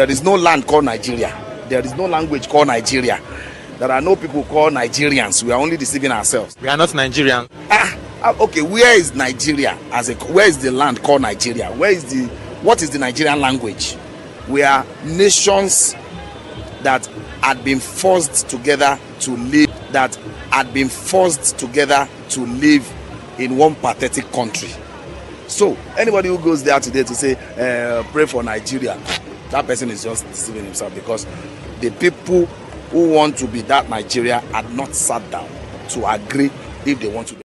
There is no land called Nigeria. There is no language called Nigeria. There are no people called Nigerians. We are only deceiving ourselves. We are not Nigerians. Okay, where is Nigeria where is the land called Nigeria? What is the Nigerian language? We are nations that had been forced together to live in one pathetic country. So anybody who goes there today to say pray for Nigeria, that person is just deceiving himself, because the people who want to be that Nigeria had not sat down to agree if they want to be.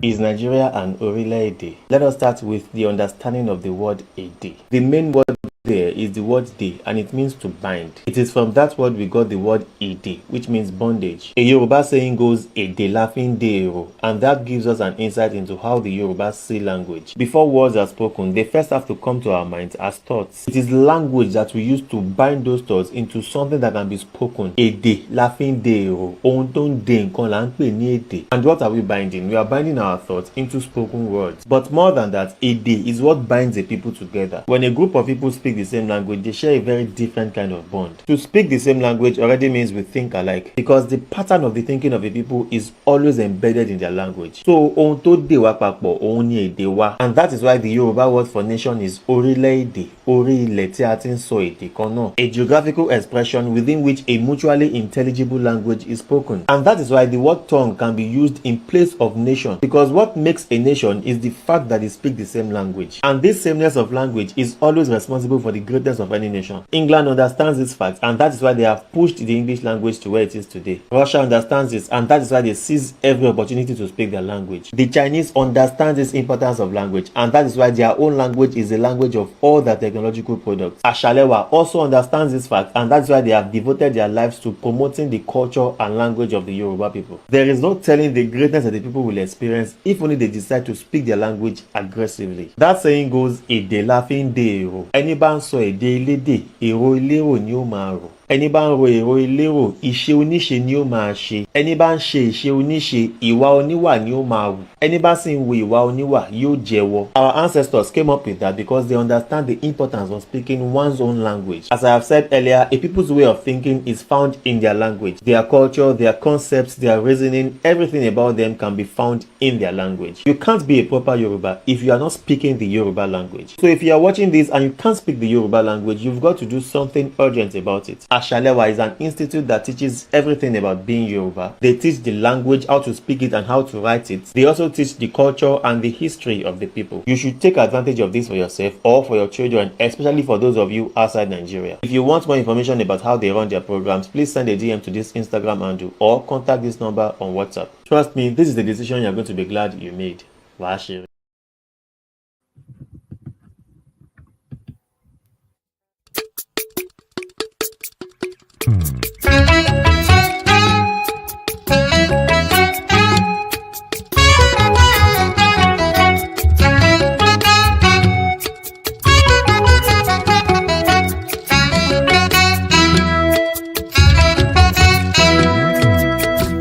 Is Nigeria an orílẹ̀-èdè? Let us start with the understanding of the word èdè. The main word there is the word dè, and it means to bind. It is from that word we got the word ìdè, which means bondage. A Yoruba saying goes èdè la fi ń dè èrò, and that gives us an insight into how the Yorubas see language. Before words are spoken, they first have to come to our minds as thoughts. It is language that we use to bind those thoughts into something that can be spoken. Èdè la fi ń dè èrò, ohun tó ń dè nǹkan là ń pè ní èdè. And what are we binding? We are binding our thoughts into spoken words. But more than that, èdè is what binds a people together. When a group of people speak the same language, they share a very different kind of bond. To speak the same language already means we think alike, because the pattern of the thinking of a people is always embedded in their language. So ohun tó dè wá papọ̀, òun ni èdè wa. And that is why the Yoruba word for nation is orílẹ̀-èdè, orí ilẹ̀ tí a ti ń sọ èdè kan náà. A geographical expression within which a mutually intelligible language is spoken. And that is why the word tongue can be used in place of nation, because what makes a nation is the fact that they speak the same language. And this sameness of language is always responsible for the greatness of any nation. England understands this fact, and that is why they have pushed the English language to where it is today. Russia understands this, and that is why they seize every opportunity to speak their language. The Chinese understand this importance of language, and that is why their own language is the language of all their technological products. Ashalewa also understands this fact, and that's why they have devoted their lives to promoting the culture and language of the Yoruba people. There is no telling the greatness that the people will experience if only they decide to speak their language aggressively. That saying goes, èdè la fi ń dè èrò. Ẹni bá ń sọ èdè elédè, èrò elérò ni ó máa rò. Ẹni bá ń ro èrò elérò, ìṣe oníṣe ni ó máa ṣe. Ẹni bá ń ṣe ìṣe oníṣe, ìwà oníwà ni ó máa wù. Ẹni bá sì ń wo ìwà oníwà yóò jẹ́wọ́. Our ancestors came up with that because they understand the importance of speaking one's own language. As I have said earlier, a people's way of thinking is found in their language. Their culture, their concepts, their reasoning, everything about them can be found in their language. You can't be a proper Yoruba if you are not speaking the Yoruba language. So if you are watching this and you can't speak the Yoruba language, you've got to do something urgent about it. Ashalewa is an institute that teaches everything about being Yoruba. They teach the language, how to speak it and how to write it. They also teach the culture and the history of the people. You should take advantage of this for yourself or for your children, especially for those of you outside Nigeria. If you want more information about how they run their programs, please send a DM to this Instagram handle or contact this number on WhatsApp. Trust me, this is the decision you're going to be glad you made. Washiri.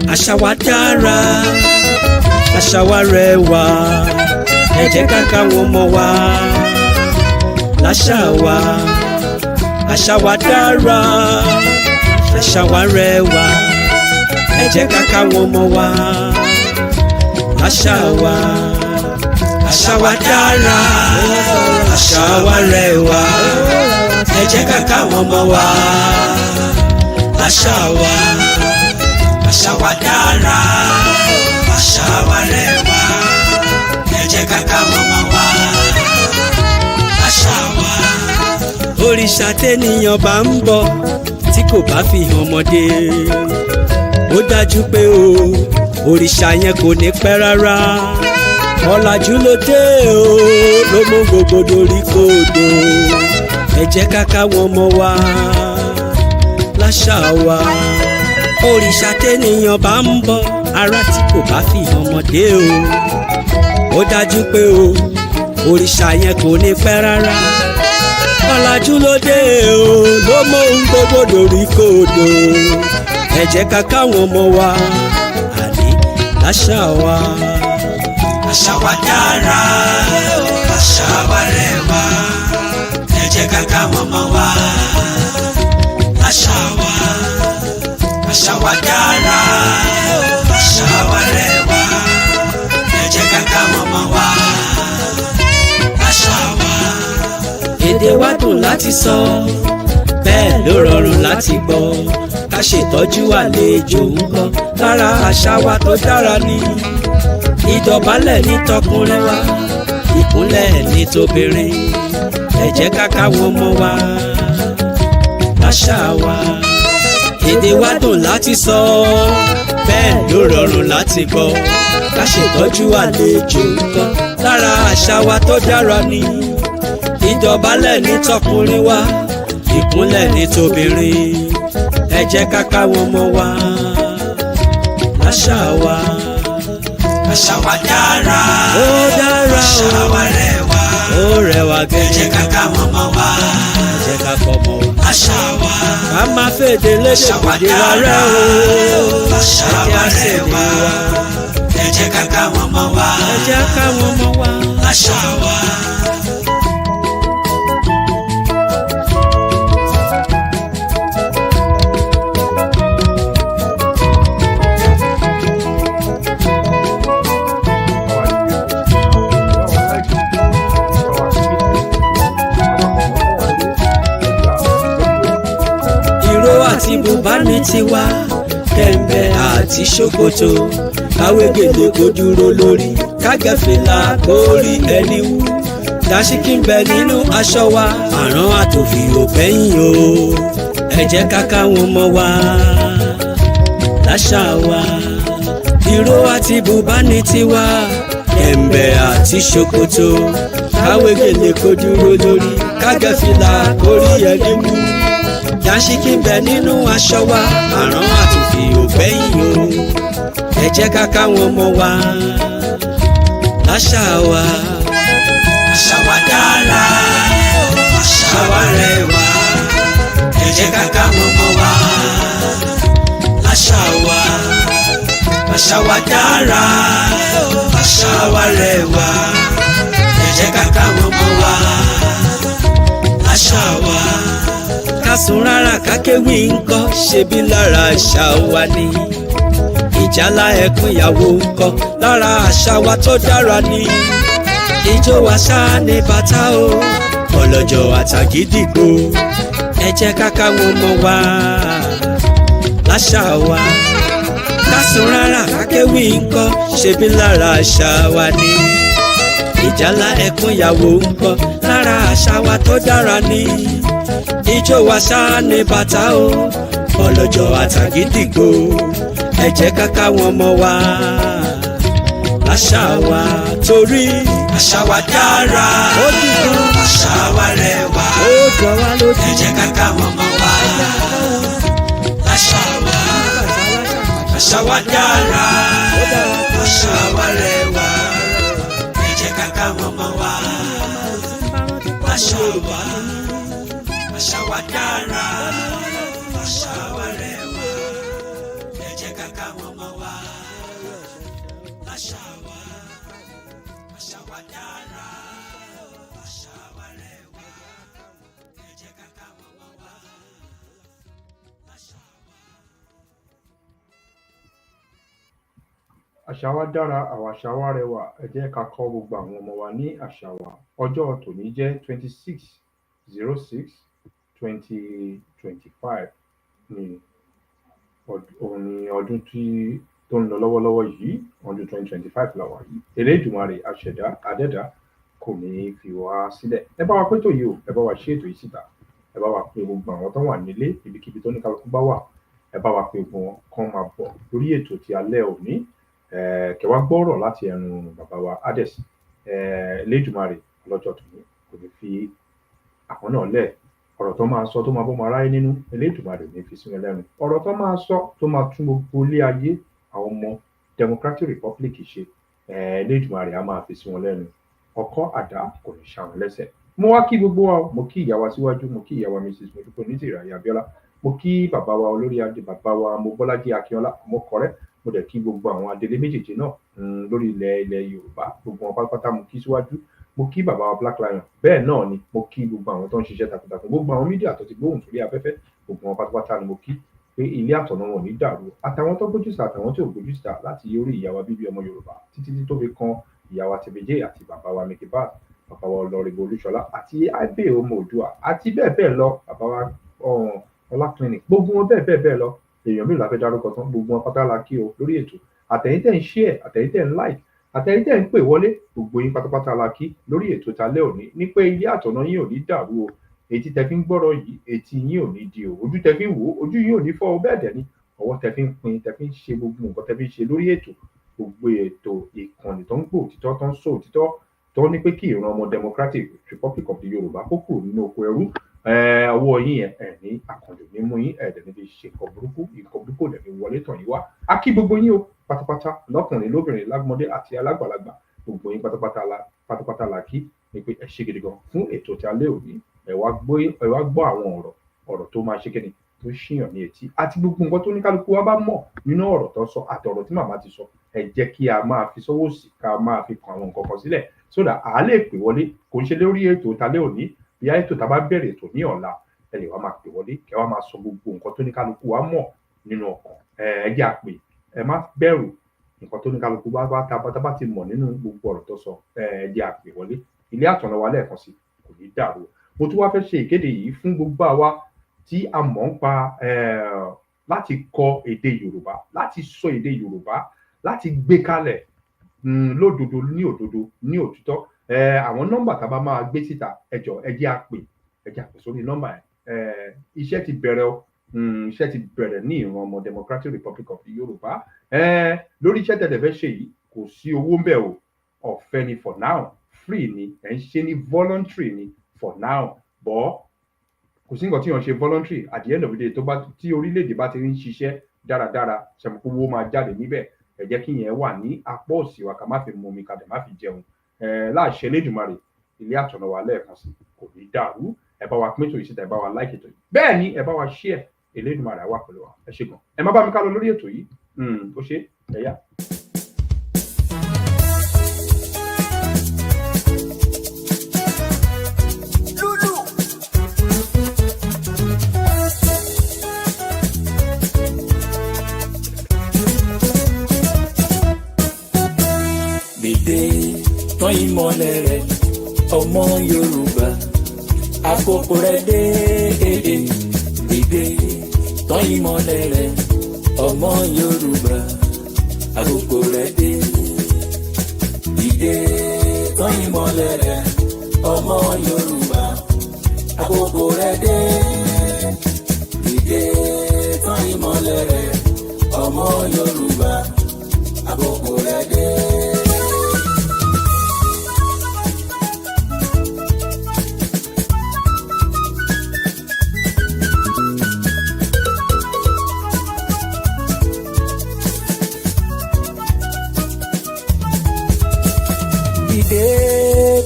Àṣà wa dára, àṣà wa rẹwà, ẹ jẹ́ ká káwọn ọmọ wa láṣà wa. Àṣà wa dára, àṣà wa rẹwà, ẹ jẹ́ ká káwọn ọmọ wa láṣà wa. Àṣà wa dára, àṣà wa rẹwà, ẹ jẹ́ ká káwọn ọmọ wa láṣà wa. Àṣà wa dára, àṣà wa rẹwà, ẹ jẹ́ ká káwọn ọmọ wa láṣà wa. Òrìṣà tẹ́nìyàn bá ń bọ̀ tí kò bá fi hàn ọmọdé, ó dájú pé òrìṣà yẹn kò ní pẹ́ rárá. Ọ̀làjú ló dé ló mú gbogbo dorí kodò, ẹ jẹ́ ká káwọn ọmọ wa láṣà wa. Òrìṣà tẹ́nìyàn bá ń bọ̀ ará tí kò bá fi hàn ọmọdé ó dájú pé òrìṣà yẹn kò ní pẹ́ rárá. Ọ̀làjú ló dé ló mú ohun gbogbo dorí kodò, ẹ jẹ́ ká káwọn ọmọ wa àní láṣà wa. Àṣà wa dára, àṣà àṣà wa rẹwà ẹ jẹ́ ká káwọn ọmọ wa. Àṣà wa dára àṣà wa rẹwà ẹ jẹ́ ká káwọn ọmọ wa. Àṣà wa. Èdè wa dùn láti sọ bẹ́ẹ̀ ló rọrùn láti gbọ́ ká ṣètọ́jú àlejò ńkọ́ lára àṣà wa tó dára ni. Ìdọ̀bálẹ̀ ní tọkùnrin wa ìkúnlẹ̀ ní tóbìnrin ẹ jẹ́ ká káwọn ọmọ wa. Àṣà wa. Èdè wa dùn láti sọ bẹ́ẹ̀ ló rọrùn láti gbọ́ ká ṣètọ́jú àlejò ńkọ́ lára àṣà wa tó dára ni. Ìdọ̀bálẹ̀ ní tọkùnrin wa ìkúnlẹ̀ ní tóbìnrin ẹ jẹ́ ká káwọn ọmọ wa. Àṣà wa. Àṣà wa dára ó dára àṣà wa rẹwà ó rẹwà gẹ́gẹ́ ẹ jẹ́ ká káwọn ọmọ wa. Ẹ jẹ́ ká kọ́ ọmọ wa. Àṣà wa. Ká má fèdè lédè kòdì rárá o. Àṣà wa rẹwà ẹ jẹ́ ká káwọn ọmọ wa. Ẹ jẹ́ káwọn ọmọ wa. Àṣà wa. Àti bùbá ní tiwa kẹ̀mbẹ́ àti ṣòkòtò káwé gèlè kó dúró lórí kágẹ́fìlà kó rí ẹni wú dàṣíkì ń bẹ nínú aṣọ wa àrán àtòfì ò bẹ́yìn o ẹ jẹ́ ká káwọn ọmọ wa. Láṣà wa. Ìró àti bùbá ní tiwa kẹ̀mbẹ́ àti ṣòkòtò káwé gèlè kó dúró lórí kágẹ́fìlà kó rí ẹni wú dàṣíkì ń bẹ nínú aṣọ wa àrán àtòfì ò bẹ́yìn o ẹ jẹ́ ká káwọn ọmọ wa. Àṣà wa. Àṣà wa dára àṣà wa rẹwà ẹ jẹ́ ká káwọn ọmọ wa. Àṣà wa. Àṣà wa dára àṣà wa rẹwà ẹ jẹ́ ká káwọn ọmọ wa. Àṣà wa. Kásùn rárá kákéwì ńkọ́ ṣebí lára àṣà wa ni. Ìjálá ẹkún ìyàwó ńkọ́ lára àṣà wa tó dára ni. Ijó wa ṣáá ní bàtà o ọlọ́jọ́ àtàgídìgbò ẹ jẹ́ ká káwọn ọmọ wa. Láṣà wa. Kásùn rárá kákéwì ńkọ́ ṣebí lára àṣà wa ni. Ìjálá ẹkún ìyàwó ńkọ́ lára àṣà wa tó dára ni. Ijó wa ṣáá ní bàtà o ọlọ́jọ́ àtàgídìgbò ẹ jẹ́ ká káwọn ọmọ wa. Àṣà wa. Torí àṣà wa dára ó dùn àṣà wa rẹwà ó jọ wá lójú ẹ jẹ́ ká káwọn ọmọ wa. Àṣà wa. Àṣà wa dára àṣà wa rẹwà ẹ jẹ́ ká káwọn ọmọ wa. Àṣà wa. Àṣà wa dára àṣà wa rẹwà ẹ jẹ́ ká káwọn ọmọ wa. Àṣà wa. Àṣà wa dára àṣà wa rẹwà ẹ jẹ́ ká káwọn ọmọ wa. Àṣà wa. Àṣà wa dára àwọn àṣà wa rẹwà ẹ jẹ́ ká kọ́ gbogbo àwọn ọmọ wa ní àṣà wa. Ọjọ́ tòní jẹ́ 26/06/2025 ní ọdún tó ń lọ lọ́wọ́lọ́wọ́ yìí ọdún 2025 la wà yìí. Elédùmarè aṣẹ̀dá adẹ́dá kò ní fi wá sílẹ̀. Ẹ bá wa pé tòyí o ẹ bá wa ṣe ètò yìí síta ẹ bá wa pé gbogbo àwọn tó wà nílé ibikíbi tó ní kálukú bá wà ẹ bá wa pé gbogbo wọn kàn máa bọ̀ lórí ètò ti alẹ́ òní kẹwàá gbọ́rọ̀ láti ẹnu bàbá wa Adex. Elédùmarè lọ́jọ́ tòní kò ní fi àwọn náà lẹ̀. Ọ̀rọ̀ tó máa sọ tó máa bọ́mọ aráyé nínú Elédùmarè ní fi sí wọn lẹ́nu. Ọ̀rọ̀ tó máa sọ tó máa tún gbogbo ilé ayé àwọn ọmọ Democratic Republic ṣe Elédùmarè á máa fi sí wọn lẹ́nu. Ọkọ́ àdá kò ní ṣá wọn lẹ́sẹ̀. Mo wá kí gbogbo wa, mo kí ìyá wa síwájú, mo kí ìyá wa Mrs. Mudupeonitirimkoabiola, mo kí bàbá wa olórí adé bàbá wa Mobọ́lájí Akínọlá mo kọ̀rẹ́, mo dẹ̀ kí gbogbo àwọn adelé méjèèjì náà lórí ilẹ̀ Yorùbá gbogbo wọn pátápátá mo kí síwájú, mo kí bàbá wa Black Lion, bẹ́ẹ̀ náà ni mo kí gbogbo àwọn tó ń ṣiṣẹ́ takuntakun, gbogbo àwọn mídíà tó ti gbóhùn sórí afẹ́fẹ́, gbogbo wọn pátápátá ni mo kí pé ilé àtọ̀nà wọn ò ní dàrú, àtàwọn tó gbójú síta àtàwọn tí ò gbójú síta, láti orí ìyá wa bíbí ọmọ Yorùbá títí tó fi kan ìyá wa tẹ̀bẹ̀jẹ́ àti bàbá wa Mèkìbá, bàbá wa Ọlọ́rìbó Olúṣọlá àti Ati ọmọ Oòduà àti bẹ́ẹ̀ bẹ́ẹ̀ lọ, bàbá wa Ọlá Clinic, gbogbo wọn bẹ́ẹ̀ bẹ́ẹ̀ lọ, èèyàn mélòó la fẹ́ dárúkọ tán, gbogbo wọn pátá la kí o lórí ètò. Àtẹ̀yin tẹ́ ń share, àtẹ̀yin tẹ́ ń like, àtẹ̀yin tẹ́ ń pè wọlé, gbogbo yín pátápátá la kí lórí ètò talẹ́ òní ní pé ilé àtọ̀nà yín ò ní dàrú o, etí tẹ́ fi ń gbọ́rọ̀ yìí etí yín ò ní di o, ojú tẹ́ fi ń wò ojú yín ò ní fọ́ o, bẹ́ẹ̀ dẹ̀ ni ọwọ́ tẹ́ fi ń pin, tẹ́ fi ń ṣe gbogbo nǹkan tẹ́ fi ń ṣe lórí ètò, gbogbo ètò ìkànnì tó ń gbò òtítọ́ tó ń sọ òtítọ́ tó ní pé kí ìran ọmọ Democratic Republic of the Yorùbá kó kúrò nínú oko ẹrú, ọwọ́ yín yẹn ní àkànjò ní mú yín ẹ̀ẹ́dẹ̀ níbi ṣe nǹkan burúkú lẹ̀ fi wọlé tàn yín wá. A kí gbogbo yín o pátápátá, lọ́kùnrin lóbìnrin lágbọ́dé àti alágbàlagbà, gbogbo yín pátápátá la kí ni pé ẹ ṣe gidi gan fún ètò tí alẹ́ òní, ẹ wá gbọ́ àwọn ọ̀rọ̀ tó máa ṣe kíni tó ṣìyàn ní etí, àti gbogbo nǹkan tó ní kálukú wa bá mọ̀ nínú ọ̀rọ̀ tó sọ àti ọ̀rọ̀ tí màmá ti sọ, ẹ jẹ́ kí a máa fi sọ́wọ́ sí ká máa fi kan àwọn nǹkan kan sílẹ̀ sódà à lè pè wọlé, kò ń ṣe lórí ètò talẹ́ òní, bí ètò tá a bá bẹ̀rẹ̀ ètò ní ọ̀la ẹ lè wá máa pè wọlé kẹ wá máa sọ gbogbo nǹkan tó ní kálukú wa mọ̀ nínú ọkàn, ẹ jẹ́ àpè, ẹ má bẹ̀rù nǹkan tó ní kálukú bá ti mọ̀ nínú gbogbo ọ̀rọ̀ tó sọ, ẹ jẹ́ àpè wọlé. Ilé àtọ̀nà wa lẹ́ẹ̀kan sí kò ní dàrú. Mo tún wá fẹ́ ṣe ìkéde yìí fún gbogbo àwa tí a mọ̀ ń pa láti kọ èdè Yorùbá, láti sọ èdè Yorùbá, láti gbé kalẹ̀ lódodo ní òdodo ní òtítọ́. Àwọn nọ́mbà tá a bá máa gbé síta ẹ jọ̀ọ́ ẹ jẹ́ àpè sórí nọ́mbà yẹn. Iṣẹ́ ti bẹ̀rẹ̀ o, iṣẹ́ ti bẹ̀rẹ̀ ní ìran ọmọ Democratic Republic of the Yorùbá. Lórí iṣẹ́ tẹ̀lé fẹ́ ṣe yìí kò sí owó ń bẹ̀ o, ọ̀fẹ́ ni for now, free ni, ẹ̀ ń ṣe ní voluntary ni for now, bọ́ kò sí nǹkan tí wọ́n ṣe voluntary at the end of the day tí orílẹ̀-èdè bá ti ń ṣiṣẹ́ dáradára ṣàmùkú owó máa jáde níbẹ̀, ẹ jẹ́ kí yẹn wà ní apá òsì wa ká má fi mumi ká dẹ̀ má fi jẹun. Láṣẹ Elédùmarè ilé àtọ̀nà wa lẹ́ẹ̀kan sí kò ní dàrú, ẹ bá wa pín ètò yìí síta, ẹ bá wa like ètò yìí, bẹ́ẹ̀ ni ẹ bá wa share, Elédùmarè wà pẹ̀lú wa, ẹ ṣé gan. Ẹ má bá mi ká lọ lórí ètò yìí, ó ṣe ẹ yá. Tán ìmọ̀lẹ̀ rẹ̀ ọmọ Yorùbá, àkókò rẹ̀ dé dìde. Tán ìmọ̀lẹ̀ rẹ̀ ọmọ Yorùbá, àkókò rẹ̀ dé dìde. Tán ìmọ̀lẹ̀ rẹ̀ ọmọ Yorùbá, àkókò rẹ̀ dé dìde. Tán ìmọ̀lẹ̀ rẹ̀ ọmọ Yorùbá, àkókò rẹ̀ dé.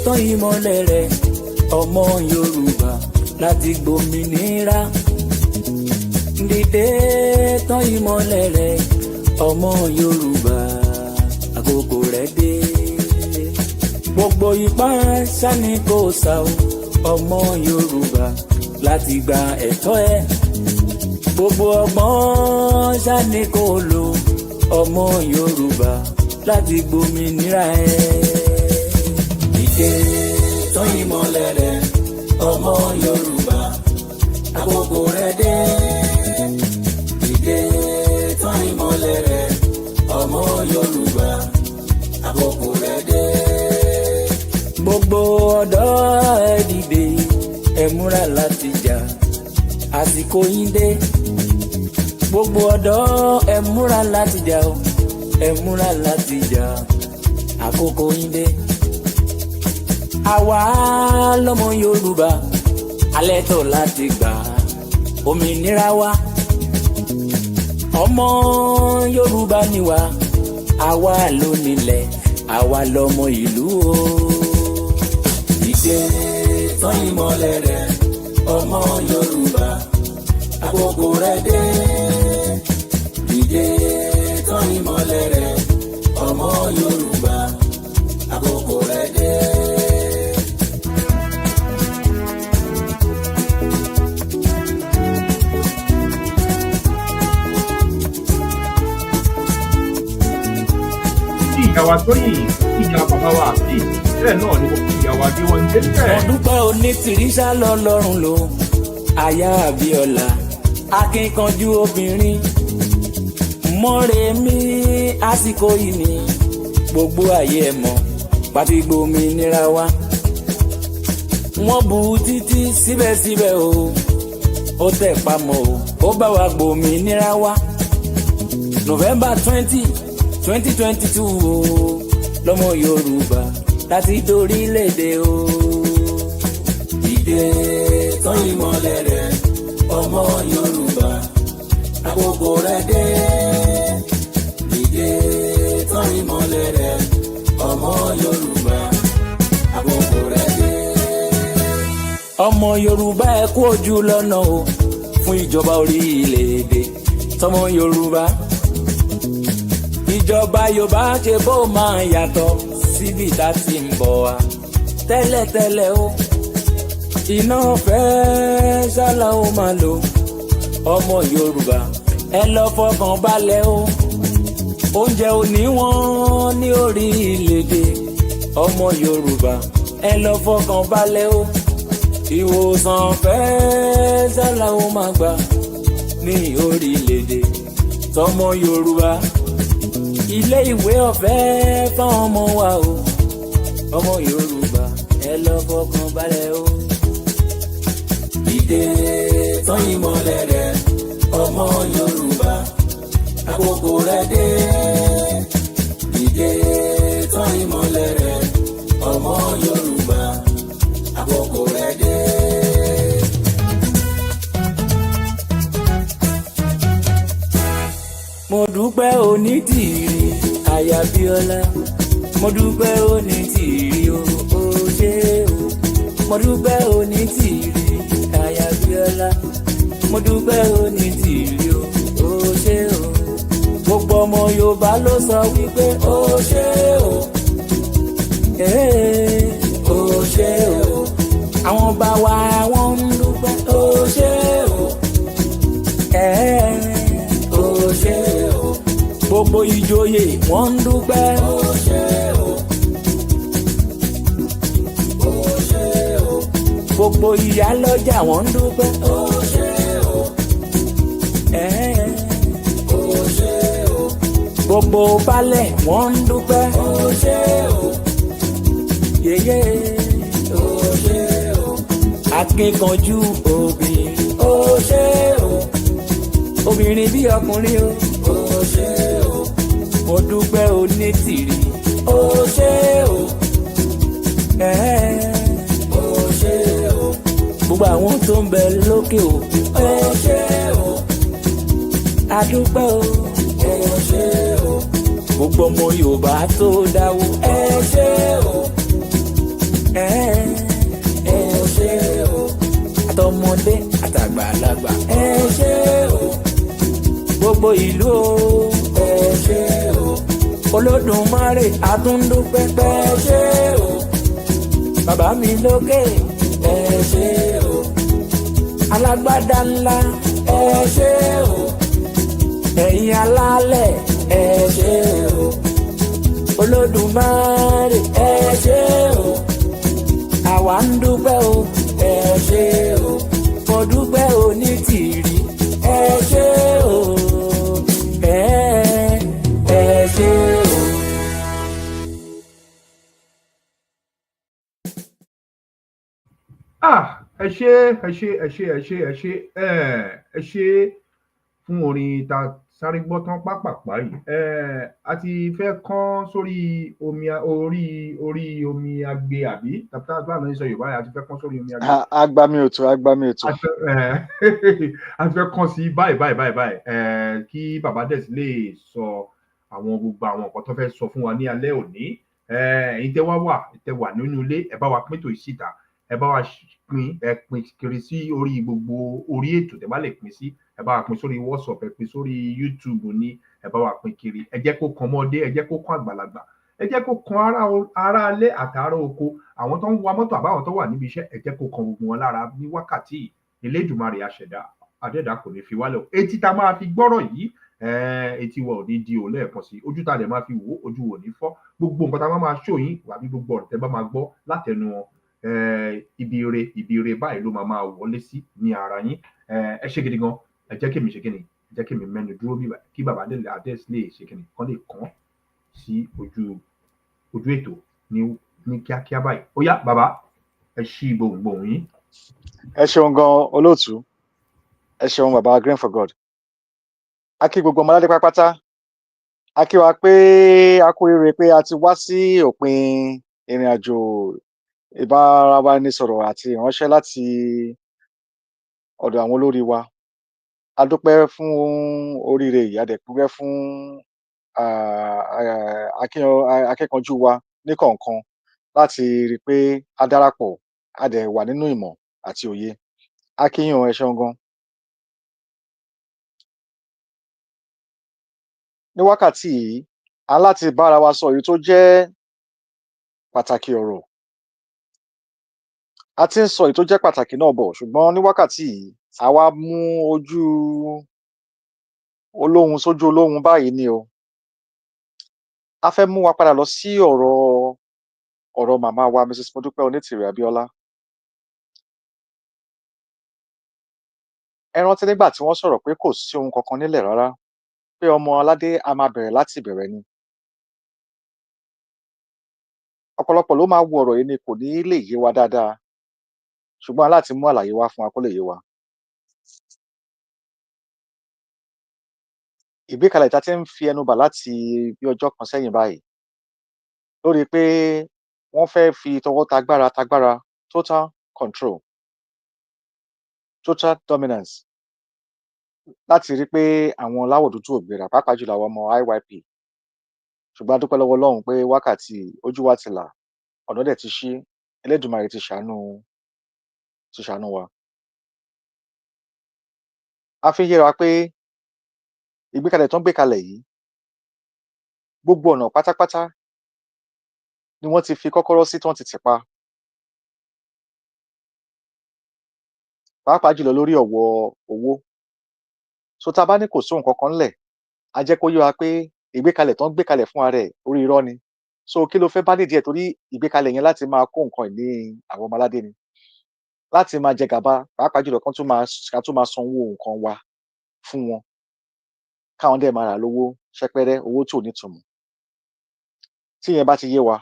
Tán ìmọ̀lẹ̀ rẹ̀ ọmọ Yorùbá láti gbòmìnira. Dìde tán ìmọ̀lẹ̀ rẹ̀ ọmọ Yorùbá, àkókò rẹ̀ dé. Gbogbo ipá sani kò sá o ọmọ Yorùbá láti gba ẹ̀tọ́ ẹ̀. Gbogbo ọgbọ́n sani kò lò ọmọ Yorùbá láti gbòmìnira ẹ̀. Dìde tán ìmọ̀lẹ̀ rẹ̀ ọmọ Yorùbá, àkókò rẹ̀ dé. Dìde tán ìmọ̀lẹ̀ rẹ̀ ọmọ Yorùbá, àkókò rẹ̀ dé. Gbogbo ọ̀dọ́ ẹ dìde, ẹ múra láti jà, àsìkò yín dé. Gbogbo ọ̀dọ́ ẹ múra láti jà o, ẹ múra láti jà, àkókò yín dé. Àwa lọ́mọ Yorùbá, alẹ́ tó láti gbà òmìnira wa. Ọmọ Yorùbá ni wa, àwa ló nílẹ̀, àwa lọ́mọ ìlú o. Dìde tán ìmọ̀lẹ̀ rẹ̀ ọmọ Yorùbá, àkókò rẹ̀ dé. Dìde tán ìmọ̀lẹ̀ rẹ̀ ọmọ Yorùbá, àkókò rẹ̀ dé. wa Tóyìn ìyá bàbá wa àti bẹ́ẹ̀ náà ni mo fi ìyá wa dé wọn dé bẹ́ẹ̀. ọdúpẹ́ onítìrísà lọ́lọ́run ló aya Abíọ́lá akínkanjú obìnrin mọ́rẹ̀mí àsìkò yìí ni gbogbo ayé ẹ̀ mọ̀ pàtí gbòmìnira wa wọ́n bu títí síbẹ̀síbẹ̀ o ó tẹ̀ pamọ́ o ó bá wa gbòmìnira wa November 2022 o lọ́mọ Yorùbá láti dorílẹ̀-èdè o. Ìdè tán ìmọ̀lẹ̀ rẹ̀ ọmọ Yorùbá àkókò rẹ̀ dé. Ìdè tán ìmọ̀lẹ̀ rẹ̀ ọmọ Yorùbá àkókò rẹ̀ dé. Ọmọ Yorùbá ẹ kú ojú lọ́nà o fún ìjọba orílẹ̀-èdè tọmọ Yorùbá. Ìjọba Yorùbá ṣe bó máa yàtọ̀ síbi tá ti ń bọ̀ wá tẹ́lẹ̀tẹ́lẹ̀ o. Iná fẹ́ ṣálá ó máa lò ọmọ Yorùbá ẹ lọ fọkàn balẹ̀ o. Oúnjẹ ò ní wọ́n ní orílẹ̀-èdè ọmọ Yorùbá ẹ lọ fọkàn balẹ̀ o. Ìwòsàn fẹ́ ṣálá ó máa gbà ní orílẹ̀-èdè tọmọ Yorùbá. Ilé ìwé ọ̀fẹ́ fáwọn ọmọ wa o ọmọ Yorùbá ẹ lọ fọkàn balẹ̀ o. Ìdè tán ìmọ̀lẹ̀ rẹ̀ ọmọ Yorùbá àkókò rẹ̀ dé. Ìdè tán ìmọ̀lẹ̀ rẹ̀ ọmọ Yorùbá àkókò rẹ̀ dé. Mo dúpẹ́ onítìrí aya Abíọ́lá mo dúpẹ́ onítìrí o ṣé o. Mo dúpẹ́ onítìrí aya Abíọ́lá mo dúpẹ́ onítìrí o ṣé o. Gbogbo ọmọ Yorùbá ló sọ wípé o ṣé o. O ṣé o. Àwọn bá wa wọ́n ń dúpẹ́ o ṣé o. O ṣé o. Gbogbo ìjòyè wọ́n ń dúpẹ́ o ṣé o. O ṣé o. Gbogbo ìyálọ́jà wọ́n ń dúpẹ́ o ṣé o. O ṣé o. Gbogbo baálẹ̀ wọ́n ń dúpẹ́ o ṣé o. Yéyé o ṣé o. Akínkanjú obìnrin o ṣé o. Obìnrin bí ọkùnrin o ṣé o. Mo dúpẹ́ onítìrí o ṣé o. O ṣé o. Gbogbo àwọn tó ń bẹ lókè o ṣé o. A dúpẹ́ o ṣé o. Gbogbo ọmọ Yorùbá tó dáwó ṣé o. Ṣé o. Àtọmọdé àtàgbàlagbà ṣé o. Gbogbo ìlú o ṣé o. Olódùmarè àtúndúpẹ́ ṣé o. Bàbá mi lókè ṣé o. Alágbádá ńlá ṣé o. Ẹ̀yin alálẹ̀ ṣé o. Olódùmarè ṣé o. Àwa ń dúpẹ́ o ṣé o. Mo dúpẹ́ onítìrí ṣé o. Ṣé o. Ẹ ṣé fún orin ta sáré gbọ́ tán pápápá yìí. A ti fẹ́ kán sórí omi orí omi agbe àbí tàbí àgbà náà sọ Yorùbá yìí a ti fẹ́ kán sórí omi agbe. Agbami òtò. A ti fẹ́ kán sí báyìí kí bàbá Adex lè sọ àwọn gbogbo àwọn nǹkan tó fẹ́ sọ fún wa ní alẹ́ òní. Ẹ̀yin tẹ́ wà nínú ilé ẹ bá wa pín tó ìsìta ẹ bá wa pín kiri sí orí gbogbo orí ètò tẹ́ bá lè pín sí ẹ bá wa pín sórí WhatsApp ẹ pín sórí YouTube ní ẹ bá wa pín kiri ẹ jẹ́ kó kan ọmọdé ẹ jẹ́ kó kan àgbàlagbà ẹ jẹ́ kó kan ará ilé àtàrà oko àwọn tó ń wa mọ́tò àbáwọn tó wà níbi iṣẹ́ ẹ jẹ́ kó kan gbogbo wọn lára ní wákàtí Elédùmarè àṣẹ̀dá Adẹ́dàá kò ní fi wálẹ̀ etí tá máa fi gbọ́rọ̀ yìí etí wa ò ní di ò lẹ́ẹ̀kan sí, ojú tá a dẹ̀ máa fi wò ojú wò ní fọ́, gbogbo nǹkan tá a máa ṣó yín àbí gbogbo ọ̀rọ̀ tẹ́ bá máa gbọ́ látẹnu wọn ibi ire báyìí ló máa wọlé sí ní ara yín. Ẹ ṣé gidi gan, ẹ jẹ́ kí mi ṣe kí ni, ẹ jẹ́ kí mi mẹ́nu dúró bí kí bàbá Adex lè ṣe kí ni, kán lè kàn sí ojú ètò ní kíákíá báyìí. Ó yá bàbá, ẹ ṣí gbohùngbohùn yín. Ẹ ṣeun gan olóòtú, ẹ ṣeun bàbá Green for God. A kí gbogbo ọmọládé pátápátá, a kí wa pé a kú rere pé a ti wá sí òpin ìrìn àjò ìbáraẹnisọ̀rọ̀ àti ìránṣẹ́ láti ọ̀dọ̀ àwọn olórí wa. A dúpẹ́ fún oríire yìí, a dẹ̀ dúpẹ́ fún akíkanjú wa ní kọ̀ọ̀kan láti rí pé a darapọ̀, a dẹ̀ wà nínú ìmọ̀ àti òye. A kí yín o, ẹ ṣeun gan. Ní wákàtí yìí, a láti bára wa sọ èyí tó jẹ́ pàtàkì ọ̀rọ̀. A ti ń sọ èyí tó jẹ́ pàtàkì náà bọ̀, ṣùgbọ́n ní wákàtí yìí, a wá mú ojú olóhun sójú olóhun báyìí ni o. A fẹ́ mú wa padà lọ sí ọ̀rọ̀ màmá wa Mrs. Mudupeonitirimkoabiola. Ẹ rántí nígbà tí wọ́n sọ̀rọ̀ pé kò sí ohun kankan nílẹ̀ rárá, pé ọmọ aládé a máa bẹ̀rẹ̀ láti ìbẹ̀rẹ̀ ni. Ọ̀pọ̀lọpọ̀ ló máa wo ọ̀rọ̀ yìí ni kò ní lè yé wa dáadáa, ṣùgbọ́n a láti mú àlàyé wá fún wa kó lè yé wa. Ìgbékalẹ̀ tá ti ń fi ẹnu bà láti bí ọjọ́ kan sẹ́yìn báyìí lórí pé wọ́n fẹ́ fi tọwọ́ tagbára total control, total dominance láti rí pé àwọn láwọ̀ dúdú ò gbéra, pàápàá jùlọ àwọn ọmọ IYP. Ṣùgbọ́n a dúpẹ́ lọ́wọ́ Ọlọ́run pé wákàtí ojú wa ti là, ọ̀nà dẹ̀ ti ṣí, Elédùmarè ti ṣàánú wa. A fi ń yéra wa pé ìgbékalẹ̀ tó ń gbé kalẹ̀ yìí, gbogbo ọ̀nà pátápátá ni wọ́n ti fi kọ́kọ́rọ́ sí tí wọ́n ti tì pa. Pàápàá jùlọ lórí ọ̀wọ́ owó. So tá a bá ní kò sóhun kankan ńlẹ̀, a jẹ́ kó yé wa pé ìgbékalẹ̀ tó ń gbé kalẹ̀ fún ara ẹ̀ orí irọ́ ni. So kí ló fẹ́ bá nídìí ẹ̀, torí ìgbékalẹ̀ yẹn láti máa kó nǹkan ìní àwọn ọmọ aládé ni. Láti máa jẹ gàba, pàápàá jùlọ ká tún máa sanwó nǹkan wa fún wọn. Káwọn dẹ̀ máa rà lówó ṣẹ́pẹ́rẹ́, owó tí ò nítumọ̀. Tí ìyẹn bá ti yé wa,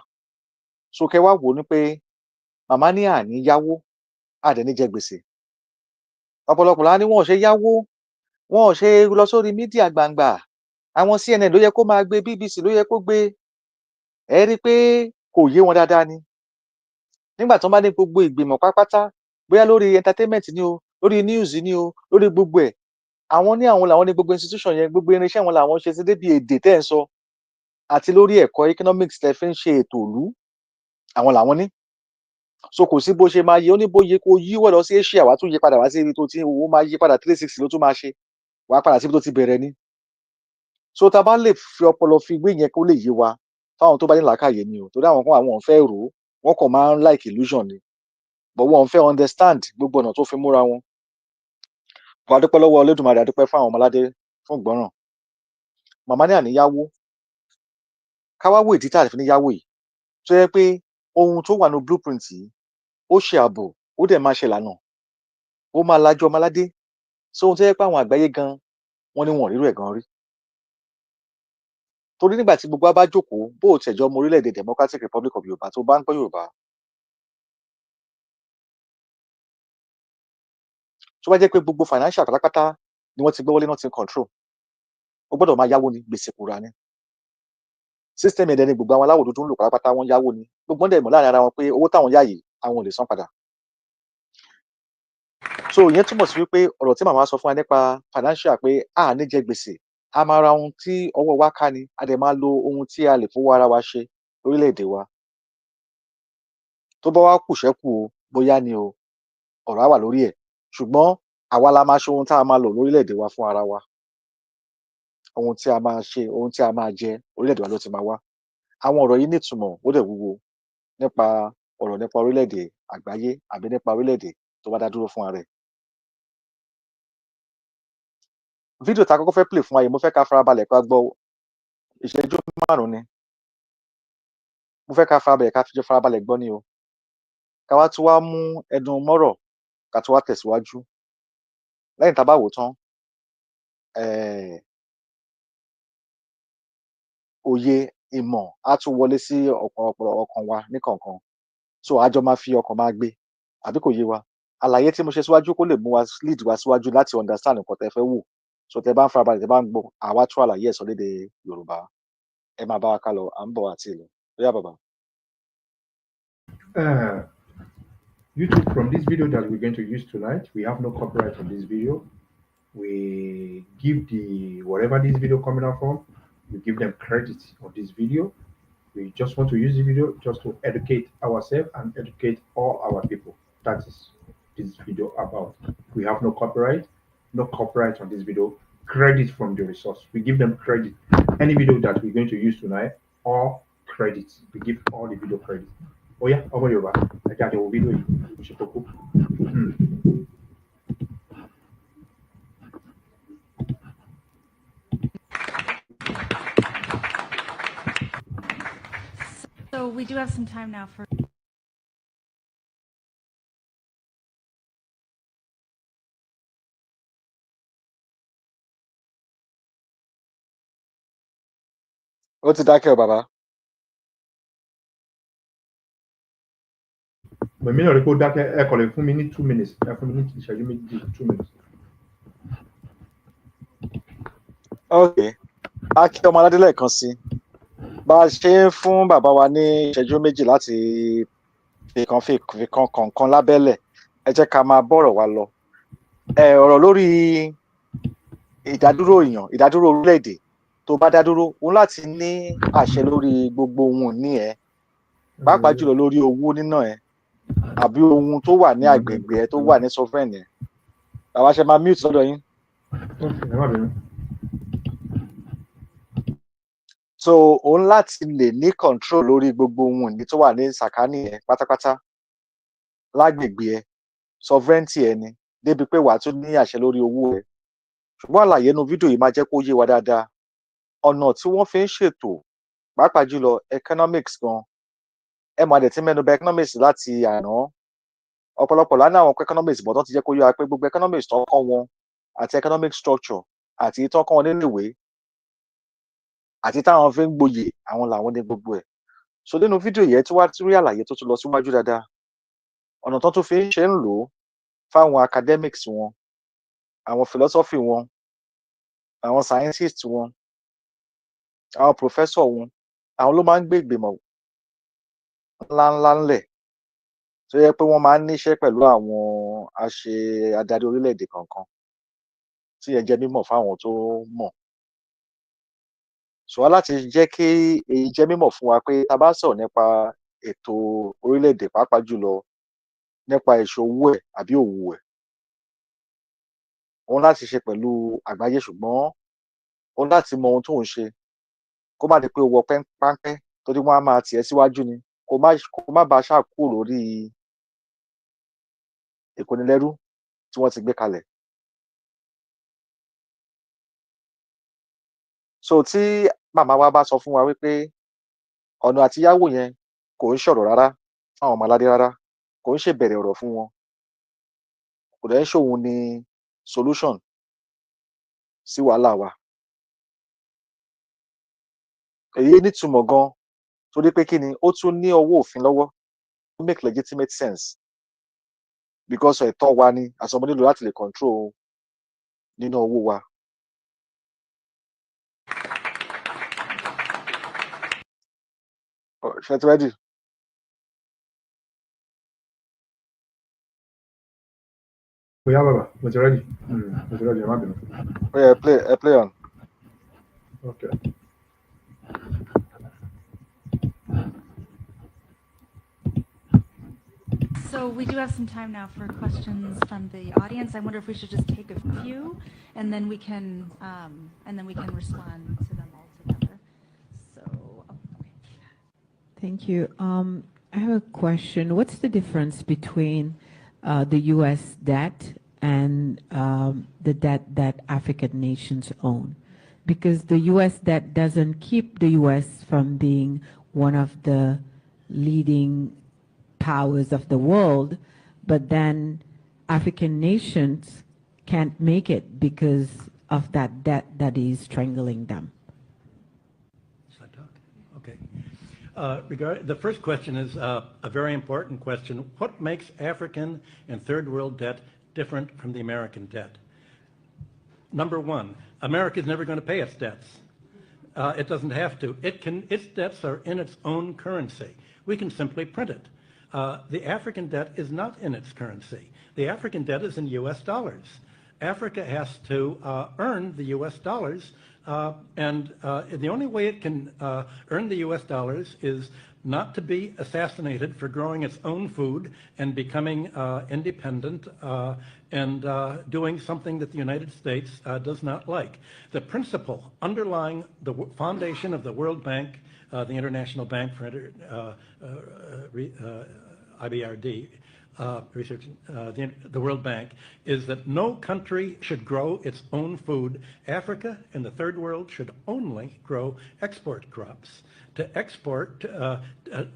so kẹ́ wá wò ó ní pé màmá ní àní yáwó, a dẹ̀ ní jẹ gbèsè. Ọ̀pọ̀lọpọ̀ lá ní wọn ò ṣe yáwó, wọn ò ṣe lọ sórí mídíà gbangba. Àwọn CNN ló yẹ kó máa gbé, BBC ló yẹ kó gbé. Ẹ rí pé kò yé wọn dáadáa ni. Nígbà tí wọ́n bá ní gbogbo ìgbìmọ̀ pátápátá, bóyá lórí entertainment ni o, lórí news ni o, lórí gbogbo ẹ̀, àwọn làwọn ní gbogbo institution yẹn, gbogbo irinṣẹ́ wọn làwọn ṣe sí débi èdè tẹ́ ń sọ àti lórí ẹ̀kọ́ economics tẹ́ fi ń ṣe ètò ìlú, àwọn làwọn ní. So kò sí bó ṣe máa yé, ó ní bó yẹ kó yíwọ́ lọ sí Asia, wàá tún yí padà wá sí ibi tó ti owó máa yí padà 360 ló tún máa ṣe, wàá padà síbi tó ti bẹ̀rẹ̀ ni. So tá a bá lè fi ọpọlọ fi gbé yẹn kó lè yé wa, fáwọn tó bá ní làákàyè ni o, torí àwọn kan àwọn ò fẹ́ rò ó, wọ́n kàn máa ń like illusion ni, but wọn ò fẹ́ understand gbogbo ọ̀nà tó fi múra wọn. Wàá dúpẹ́ lọ́wọ́ Olódùmarè, a dúpẹ́ fún àwọn ọmọládé fún ìgbọ́ràn. Màmá ní àní yáwó, ká wá wò ìdí tá a fi ní yáwó yìí, tó yẹ pé ohun tó wà ní blueprint yìí, ó ṣe ààbò, ó dẹ̀ máa ṣe ìlànà, ó máa lajú ọmọládé, so ohun tó yẹ pé àwọn àgbáyé gan wọ́n ní wọn ò rírú ẹ̀ gan rí. Torí nígbà tí gbogbo wa bá jókòó, bó o tẹ̀jọ́ ọmọ orílẹ̀-èdè Democratic Republic of Yorùbá tó bá ń gbọ́ Yorùbá, tó bá jẹ́ pé gbogbo financial pátápátá ni wọ́n ti gbé wọlé, náà ti ń control, ó gbọ́dọ̀ máa yáwó ni, gbèsè kúra ni. System ẹ̀dẹ̀ ni gbogbo àwọn aláwọ̀ dúdú ń lò pátápátá, wọ́n yáwó ni. Gbogbo wọn dẹ̀ mọ̀ láàrin ara wọn pé owó táwọn yá yìí, àwọn ò lè san padà. So ìyẹn túmọ̀ sí wípé ọ̀rọ̀ tí màmá sọ fún wa nípa financial pé a ní jẹ gbèsè, a máa ra ohun tí ọwọ́ wa ká ni, a dẹ̀ máa lo ohun tí a lè fowó ara wa ṣe lórílẹ̀-èdè wa. Tó bá wá kù ṣẹ́kù o, bóyá ni o, ọ̀rọ̀ á wà lórí ẹ̀. Ṣùgbọ́n àwa la máa ṣe ohun tá a máa lò lórílẹ̀-èdè wa fún ara wa. Ohun tí a máa ṣe, ohun tí a máa jẹ, orílẹ̀-èdè wa ló ti máa wá. Àwọn ọ̀rọ̀ yìí nítumọ̀, ó dẹ̀ wúwo nípa orílẹ̀-èdè àgbáyé àbí nípa orílẹ̀-èdè tó bá dá dúró fún ara ẹ̀. fídíò tá a kọ́kọ́ fẹ́ play fún wa yìí mo fẹ́ ká farabalẹ̀ ká gbọ́ ìṣẹ́jú 5 ni mo fẹ́ ká farabalẹ̀ ká fi farabalẹ̀ gbọ́ ni o ká wá tún wá mú ẹdun mọ́rọ̀ ká tún wá tẹ̀síwájú lẹ́yìn tá a bá wò tán òye ìmọ̀ á tún wọlé sí ọkàn wa níkọ̀ọ̀kan so àjọ máa fi ọkàn máa gbé àbí kò yé wa àlàyé tí mo ṣe síwájú kó lè mú wa lead wa síwájú láti understand nǹkan tẹ́ fẹ́ wò so tẹ́ bá ń farabalẹ̀ tẹ́ bá ń gbọ́ àwa tún àlàyé ẹ̀ sọ lédè Yorùbá ẹ máa bá wa ká lọ à ń bọ̀ àti ìlọ bóyá bàbá. YouTube, from this video that we're going to use tonight, we have no copyright on this video. We give the whatever this video coming out from, we give them credit on this video. We just want to use the video just to educate ourselves and educate all our people. That is this video about. We have no copyright on this video. Credit from the resource. We give them credit. Any video that we're going to use tonight, all credits. We give all the video credit. Oh yeah, over your back. I got your video. So we do have some time now for. ó ti dákẹ́ o bàbá. Mèmí náà rí kó dákẹ́ ẹ kọ̀ lè fún mi ní 2 minutes ẹ fún mi ní ìṣẹ́jú méjì 2 minutes. ok a kí ọmọ aládé lẹ́ẹ̀kan sí bá a ṣe ń fún bàbá wa ní ìṣẹ́jú méjì láti fi kan kọ̀ọ̀kan lábẹ́lẹ̀ ẹ jẹ́ ká máa bọ̀rọ̀ wa lọ ọ̀rọ̀ lórí ìdádúró èèyàn ìdádúró orílẹ̀-èdè tó bá dá dúró òun láti ní àṣẹ lórí gbogbo ohun ní ẹ pàápàá jùlọ lórí owó níná ẹ àbí ohun tó wà ní agbègbè ẹ tó wà ní sovereign ẹ bàbá ṣe máa mute lọ́dọ̀ yín. so òun láti lè ní control lórí gbogbo ohun ìní tó wà ní sàkání ẹ pátápátá lágbègbè ẹ sovereignty ẹ ni débi pé wàá tún ní àṣẹ lórí owó ẹ ṣùgbọ́n àlàyé inú fídíò yìí máa jẹ́ kó yé wa dáadáa ọ̀nà tí wọ́n fi ń ṣètò pàápàá jùlọ economics gan ẹ máa dẹ̀ ti mẹ́nu bà economics láti àná ọ̀pọ̀lọpọ̀ lánàá àwọn economics bọ̀ tó ti jẹ́ kó yé wa pé gbogbo economics tó kọ́ wọn àti economic structure àti tó kọ́ wọn nínú ìwé àti táwọn fi ń gboyè àwọn làwọn ní gbogbo ẹ̀ so nínú fídíò yẹn tí wàá tún rí àlàyé tó tún lọ síwájú dáadáa ọ̀nà tó tún fi ń ṣe ń lò ó fáwọn academics wọn àwọn philosophy wọn àwọn scientists wọn àwọn professor wọn àwọn ló máa ń gbé ìgbìmọ̀ ńláńlá ńlẹ̀ tó yẹ pé wọ́n máa ń níṣẹ́ pẹ̀lú àwọn adarí orílẹ̀-èdè kankan tí yẹn jẹ́ mímọ̀ fáwọn tó mọ̀ ṣùgbọ́n láti jẹ́ kí èyí jẹ́ mímọ̀ fún wa pé tá a bá sọ̀rọ̀ nípa ètò orílẹ̀-èdè pàápàá jùlọ nípa ìṣòwò ẹ̀ àbí òwò ẹ̀ òun láti ṣe pẹ̀lú àgbáyé ṣùgbọ́n òun láti mọ ohun tó ń ṣe kó má di pé owó páńpẹ́ torí wọ́n á máa tiẹ̀ síwájú ni kó má bàa ṣàkóò lórí ìkónilẹ́rú tí wọ́n ti gbé kalẹ̀. so tí màmá wa bá sọ fún wa wípé ọ̀nà àtiyáwó yẹn kò ń ṣọ̀rọ̀ rárá fún àwọn ọmọ aládé rárá kò ń ṣèbẹ̀rẹ̀ ọ̀rọ̀ fún wọn kò dẹ̀ ń ṣòun ní solution sí wàhálà wa èyí nítumọ̀ gan torí pé kí ni ó tún ní ọwọ́ òfin lọ́wọ́ to make legitimate sense because ẹ̀tọ́ wa ni àsọmọ nílò láti lè control nínú owó wa. ṣe ti ready? Bóyá bàbá mo ti ready ẹ má bínú. Play on. Okay. So we do have some time now for questions from the audience. I wonder if we should just take a few, and then we can respond to them all together. So, okay. Thank you. I have a question. What's the difference between the U.S. debt and the debt that African nations own. Because the U.S. debt doesn't keep the U.S. from being one of the leading powers of the world, but then African nations can't make it because of that debt that is strangling them. Okay. The first question is a very important question. What makes African and third world debt different from the American debt? Number one, America is never going to pay its debts. It doesn't have to. Its debts are in its own currency. We can simply print it. The African debt is not in its currency. The African debt is in US dollars. Africa has to earn the US dollars, and the only way it can earn the US dollars is not to be assassinated for growing its own food and becoming independent and doing something that the United States does not like. The principle underlying the foundation of the World Bank, the International Bank for IBRD, research, the World Bank, is that no country should grow its own food. Africa and the third world should only grow export crops. To export,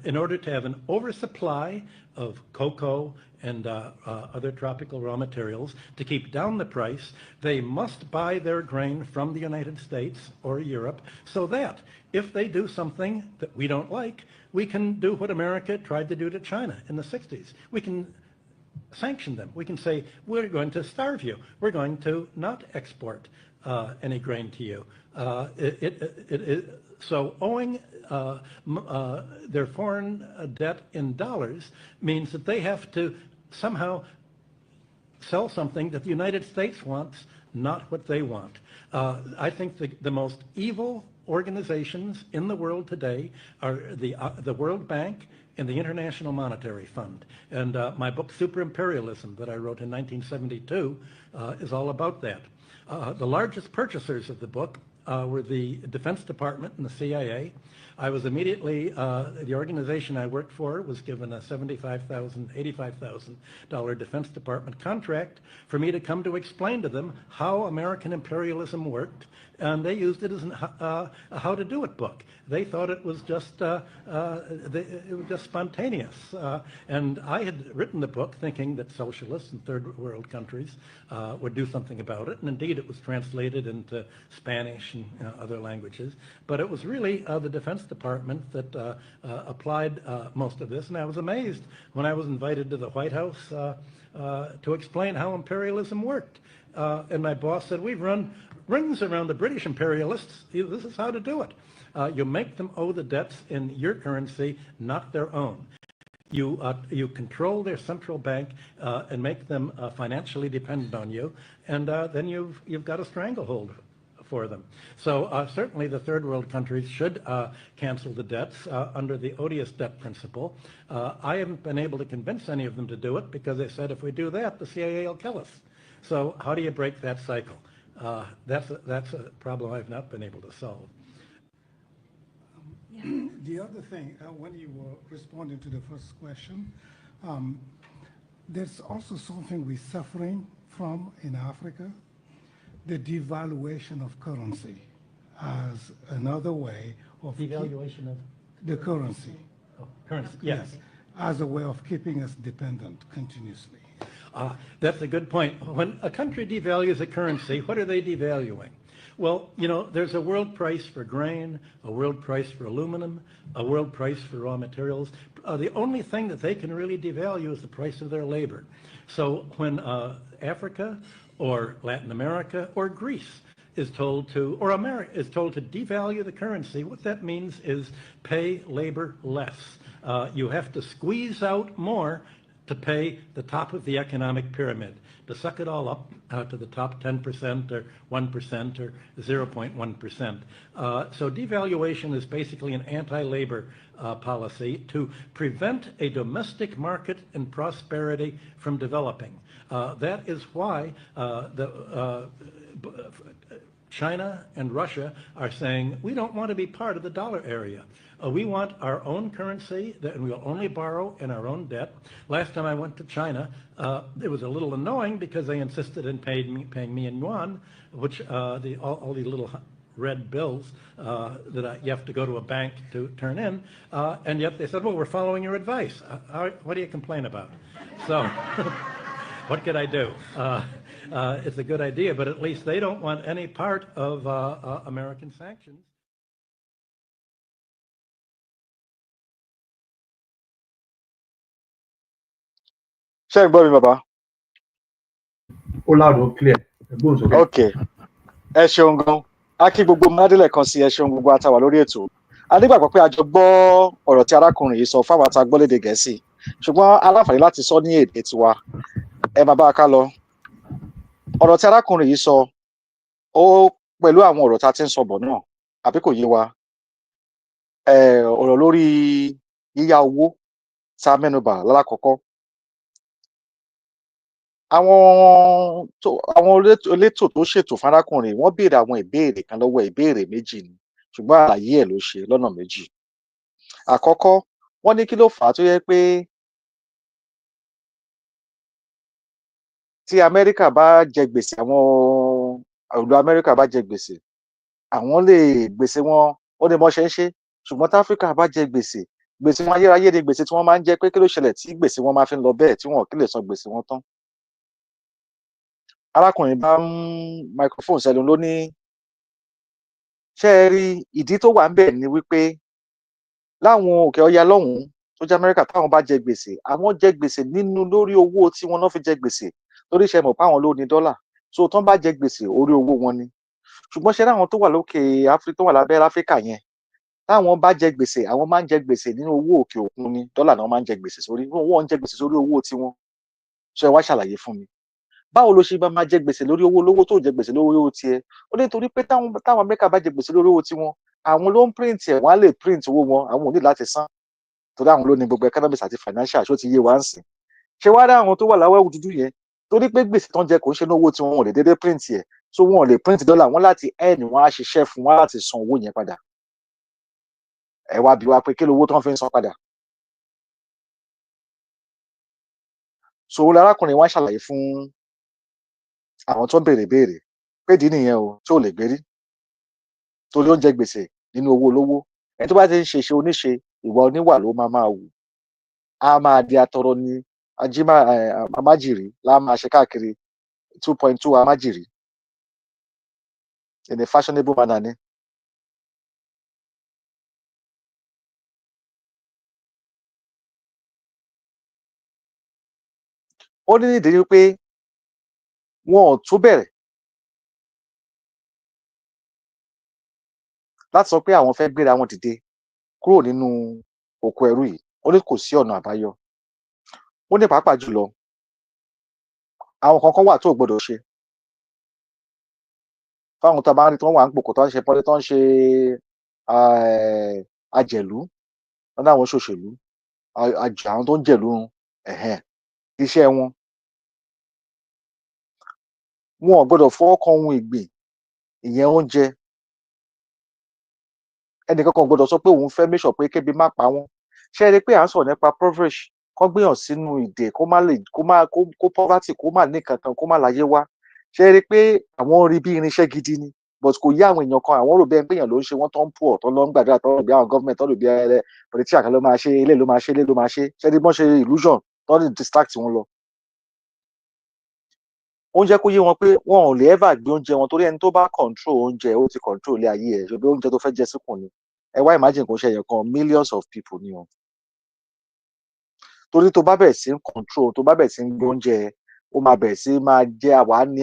in order to have an oversupply of cocoa and other tropical raw materials, to keep down the price, they must buy their grain from the United States or Europe, so that if they do something that we don't like, we can do what America tried to do to China in the 60s. We can sanction them. We can say, we're going to starve you. We're going to not export any grain to you. So owing their foreign debt in dollars means that they have to somehow sell something that the United States wants, not what they want. I think the most evil organizations in the world today are the World Bank and the International Monetary Fund. And my book, Super Imperialism, that I wrote in 1972, is all about that. The largest purchasers of the book were the Defense Department and the CIA. I was immediately, the organization I worked for was given a $75,000, $85,000 Defense Department contract for me to come to explain to them how American imperialism worked, and they used it as a how to do it book. They thought it was just spontaneous, and I had written the book thinking that socialists in third world countries would do something about it, and indeed it was translated into Spanish and other languages. But it was really the Defense Department that applied most of this, and I was amazed when I was invited to the White House to explain how imperialism worked. And my boss said, we've run rings around the British imperialists. This is how to do it. You make them owe the debts in your currency, not their own. You control their central bank and make them financially dependent on you, and then you've got a stranglehold for them. So certainly the third world countries should cancel the debts under the odious debt principle. I haven't been able to convince any of them to do it because they said if we do that, the CIA will kill us. So how do you break that cycle? That's a problem I've not been able to solve. The other thing, when you were responding to the first question, there's also something we're suffering from in Africa, the devaluation of currency as another way of... Devaluation of? The currency. Oh, currency, yes. As a way of keeping us dependent continuously. That's a good point. When a country devalues a currency, what are they devaluing? Well, you know, there's a world price for grain, a world price for aluminum, a world price for raw materials. The only thing that they can really devalue is the price of their labor. So when Africa or Latin America or Greece is told to, or America is told to devalue the currency, what that means is pay labor less. You have to squeeze out more to pay the top of the economic pyramid, to suck it all up to the top 10% or 1% or 0.1%. So devaluation is basically an anti-labor policy to prevent a domestic market and prosperity from developing. That is why China and Russia are saying, we don't want to be part of the dollar area. We want our own currency, and we'll only borrow in our own debt. Last time I went to China, it was a little annoying because they insisted in paying me in yuan, which all these little red bills that you have to go to a bank to turn in, and yet they said, well, we're following your advice. What do you complain about? So what could I do? It's a good idea, but at least they don't want any part of American sanctions. ṣé ẹ gbọ́ mi bàbá? ó loud ó clear ẹgbọ́n sókè. Ok, ẹ ṣeun gan. A kí gbogbo mádìlẹ̀ kan sí ẹ ṣeun gbogbo àtàwà lórí ètò. A nígbàgbọ́ pé a jọ gbọ́ ọ̀rọ̀ tí arákùnrin yìí sọ fáwọn àtà gbọ́ lédè Gẹ̀ẹ́sì, ṣùgbọ́n aláǹfààní láti sọ ní èdè tiwa. Ẹ máa bá a ká lọ. Ọ̀rọ̀ tí arákùnrin yìí sọ ó pẹ̀lú àwọn ọ̀rọ̀ tá a ti ń sọ bọ̀ náà, àbí kò yé wa? Ọ̀rọ̀ lórí yíyá owó tá a mẹ́nubà lálákọ̀ọ́kọ́. Àwọn elétò tó ṣètò fárákùnrin wọ́n béèrè àwọn ìbéèrè kan lọ́wọ́ ìbéèrè méjì ni, ṣùgbọ́n àlàyé ẹ̀ ló ṣe lọ́nà méjì. Àkọ́kọ́, wọ́n ní kí ló fà á tó yẹ pé tí Amẹ́ríkà bá jẹ gbèsè, àwọn ìlú Amẹ́ríkà bá jẹ gbèsè, àwọn lè gbèsè wọn ó ní bọ́n ṣe ń ṣe, ṣùgbọ́n tí Áfíríkà bá jẹ gbèsè wọn ayérayé ni gbèsè tí wọ́n máa ń jẹ, pé kí ló ṣẹlẹ̀ tí gbèsè wọn máa fi ń lọ bẹ́ẹ̀ tí wọn kì í lè san gbèsè wọn tán. Arákùnrin bá microphone sẹ́nu ló ní ṣé ẹ rí ìdí tó wà ń bẹ̀ ni wípé láwọn òkè ọya lọ́hùn-ún tó jẹ́ Amẹ́ríkà táwọn bá jẹ gbèsè, àwọn jẹ gbèsè nínú lórí owó tí wọn náà fi jẹ gbèsè, torí ṣe mọ̀ pé àwọn ló ní dọ́là, so tán bá jẹ gbèsè orí owó wọn ni. Ṣùgbọ́n ṣe láwọn tó wà lókè Áfíríkà tó wà lábẹ́ Áfíríkà yẹn, táwọn bá jẹ gbèsè àwọn máa ń jẹ gbèsè nínú owó òkè òkun ni, dọ́là náà máa ń jẹ gbèsè sórí, wọn ń jẹ gbèsè sórí owó tiwọn. Ṣé ẹ wá ṣàlàyé fún mi báwo ló ṣe máa jẹ gbèsè lórí owó olówó tó jẹ gbèsè lórí owó tiẹ̀? Ó ní torí pé táwọn Amẹ́ríkà bá jẹ gbèsè lórí owó tiwọn, àwọn ló ń print ẹ̀, wọ́n á lè print owó wọn, àwọn ò ní láti san, torí àwọn ló ní gbogbo economics àti financial, ṣó ti yé wa ń sìn. Ṣé wá rí àwọn tó wà láwọ̀ dúdú yẹn, torí pé gbèsè tán jẹ kò ń ṣe ní owó tiwọn, wọn ò lè dédé print ẹ̀, so wọn ò lè print dọ́là, wọn láti earn, wọn á ṣiṣẹ́ fún, wọn láti san owó yẹn padà. Ẹ wá bi wá pé kí lówó tán fi ń san padà. So lárákùnrin wá ṣàlàyé fún àwọn tó béèrè béèrè pé ìdí nìyẹn o tí ò lè gbérí, torí ó ń jẹ gbèsè nínú owó olówó. Ẹni tó bá ti ń ṣe oníṣe, ìwà oníwà ló máa wù, á máa di atọrọ ní amájìrí lá máa ṣe káàkiri 2.2 amájìrí in a fashionable manner ni. Ó ní nídìí wípé wọn ò tún bẹ̀rẹ̀ láti sọ pé àwọn fẹ́ gbéra wọn dìde kúrò nínú oko ẹrú yìí. Ó ní kò sí ọ̀nà àbáyọ. Ó ní pàápàá jùlọ àwọn kankan wà tó gbọdọ̀ ṣe fáwọn tó bá ń rí tó wà ń pòkò tó ń ṣe pọ́lí tó ń ṣe ajẹ̀lú, wọn ní àwọn ṣòṣèlú, àwọn tó ń jẹ̀lú iṣẹ́ wọn ò gbọdọ̀ fọwọ́ kan ohun ìgbìn, ìyẹn oúnjẹ. Ẹnìkankan ò gbọdọ̀ sọ pé òun fẹ́ make sure pé kébi má pa wọ́n. Ṣé ẹ rí pé à ń sọ̀rọ̀ nípa impoverished, kán gbéyàn sínú ìdè kó poverty kó má ní kankan, kó má láyé wá. Ṣé ẹ rí pé àwọn rí bí irinṣẹ́ gidi ni, but kò yé àwọn èèyàn kan, àwọn rò bẹ́ẹ̀ péyàn ló ń ṣe wọ́n tó ń poor, tó lọ ń gbàdúrà, tó rò bí àwọn government, tó rò bí politician kan ló máa ṣe, eléyìí ló máa ṣe, eléyìí ló máa ṣe. Ṣé ẹ rí bọ́n ṣe illusion tó ń distract wọn lọ. Ó ń jẹ́ kó yé wọn pé wọn ò lè ever gbé oúnjẹ wọn, torí ẹni tó bá control oúnjẹ ó ti control ilé ayé ẹ̀, ṣùgbọ́n oúnjẹ tó fẹ́ jẹ síkùn ni. Ẹ wá imagine kò ṣe èèyàn kan, millions of people ni wọn. Torí tó bá bẹ̀rẹ̀ sí ń control, tó bá bẹ̀rẹ̀ sí ń gbé oúnjẹ, ó máa bẹ̀rẹ̀ sí máa jẹ́ àwa ní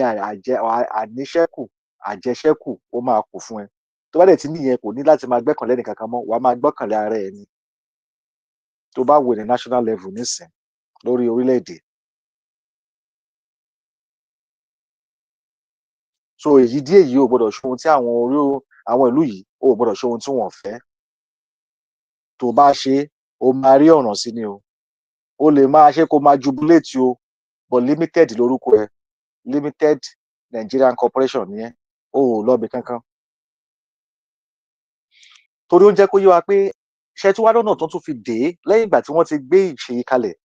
àníṣẹ́kù, àjẹṣẹ́kù ó máa kù fún ẹ. Tó bá dẹ̀ ti níyẹn kò ní láti máa gbẹ́kànlé ẹnì kankan mọ́, wàá máa gbọ́kànlé ara ẹ ni. Tó bá wò ní national level nísìn lórí orílẹ̀-èdè. So èyí díẹ̀ yìí ò gbọdọ̀ ṣe ohun tí àwọn ìlú yìí ò gbọdọ̀ ṣe ohun tí wọ́n fẹ́. Tó bá ṣe ó máa rí ọ̀ràn sí ni o. O lè máa ṣe kó máa jubilate o, but limited lórúkọ ẹ, limited Nigerian corporation ni ẹ, o ò lọ ibì kankan torí ó ń jẹ́ kó yé wa pé ṣe tí wàá lọ́nà tó tún fi dé lẹ́yìn ìgbà tí wọ́n ti gbé ìṣe kalẹ̀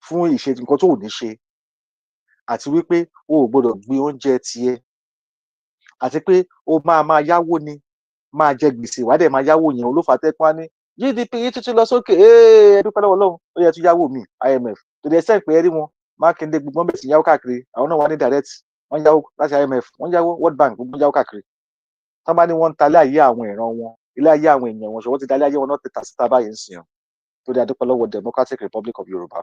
fún ìṣe nǹkan tó ò ní ṣe àti wípé o ò gbọdọ̀ gbin oúnjẹ tiẹ̀ àti pé o máa yáwó ni máa jẹ gbèsè wàá dẹ̀ máa yáwó yẹn olófà tẹ́pọ́n á ní GDP yìí tuntun lọ sókè ẹ dúpẹ́ lọ́wọ́ Ọlọ́run ó yẹ tún yáwó mi IMF tó dẹ̀ sẹ́ẹ̀ pé ẹ rí wọn Mákindé gbogbo wọn bẹ̀rẹ̀ sí yáwó káàkiri àwọn náà wà ní direct wọ́n yáwó láti IMF wọ́n yáwó World Bank gbogbo yáwó káàkiri tán bá ní wọ́n ń talé ayé àwọn ìran wọn ilé ayé àwọn èèyàn wọn ṣùgbọ́n ti dalé ayé wọn náà tètà síta báyìí ń sìn tó dẹ̀ adúpẹ́ lọ́wọ́ Democratic Republic of Yorùbá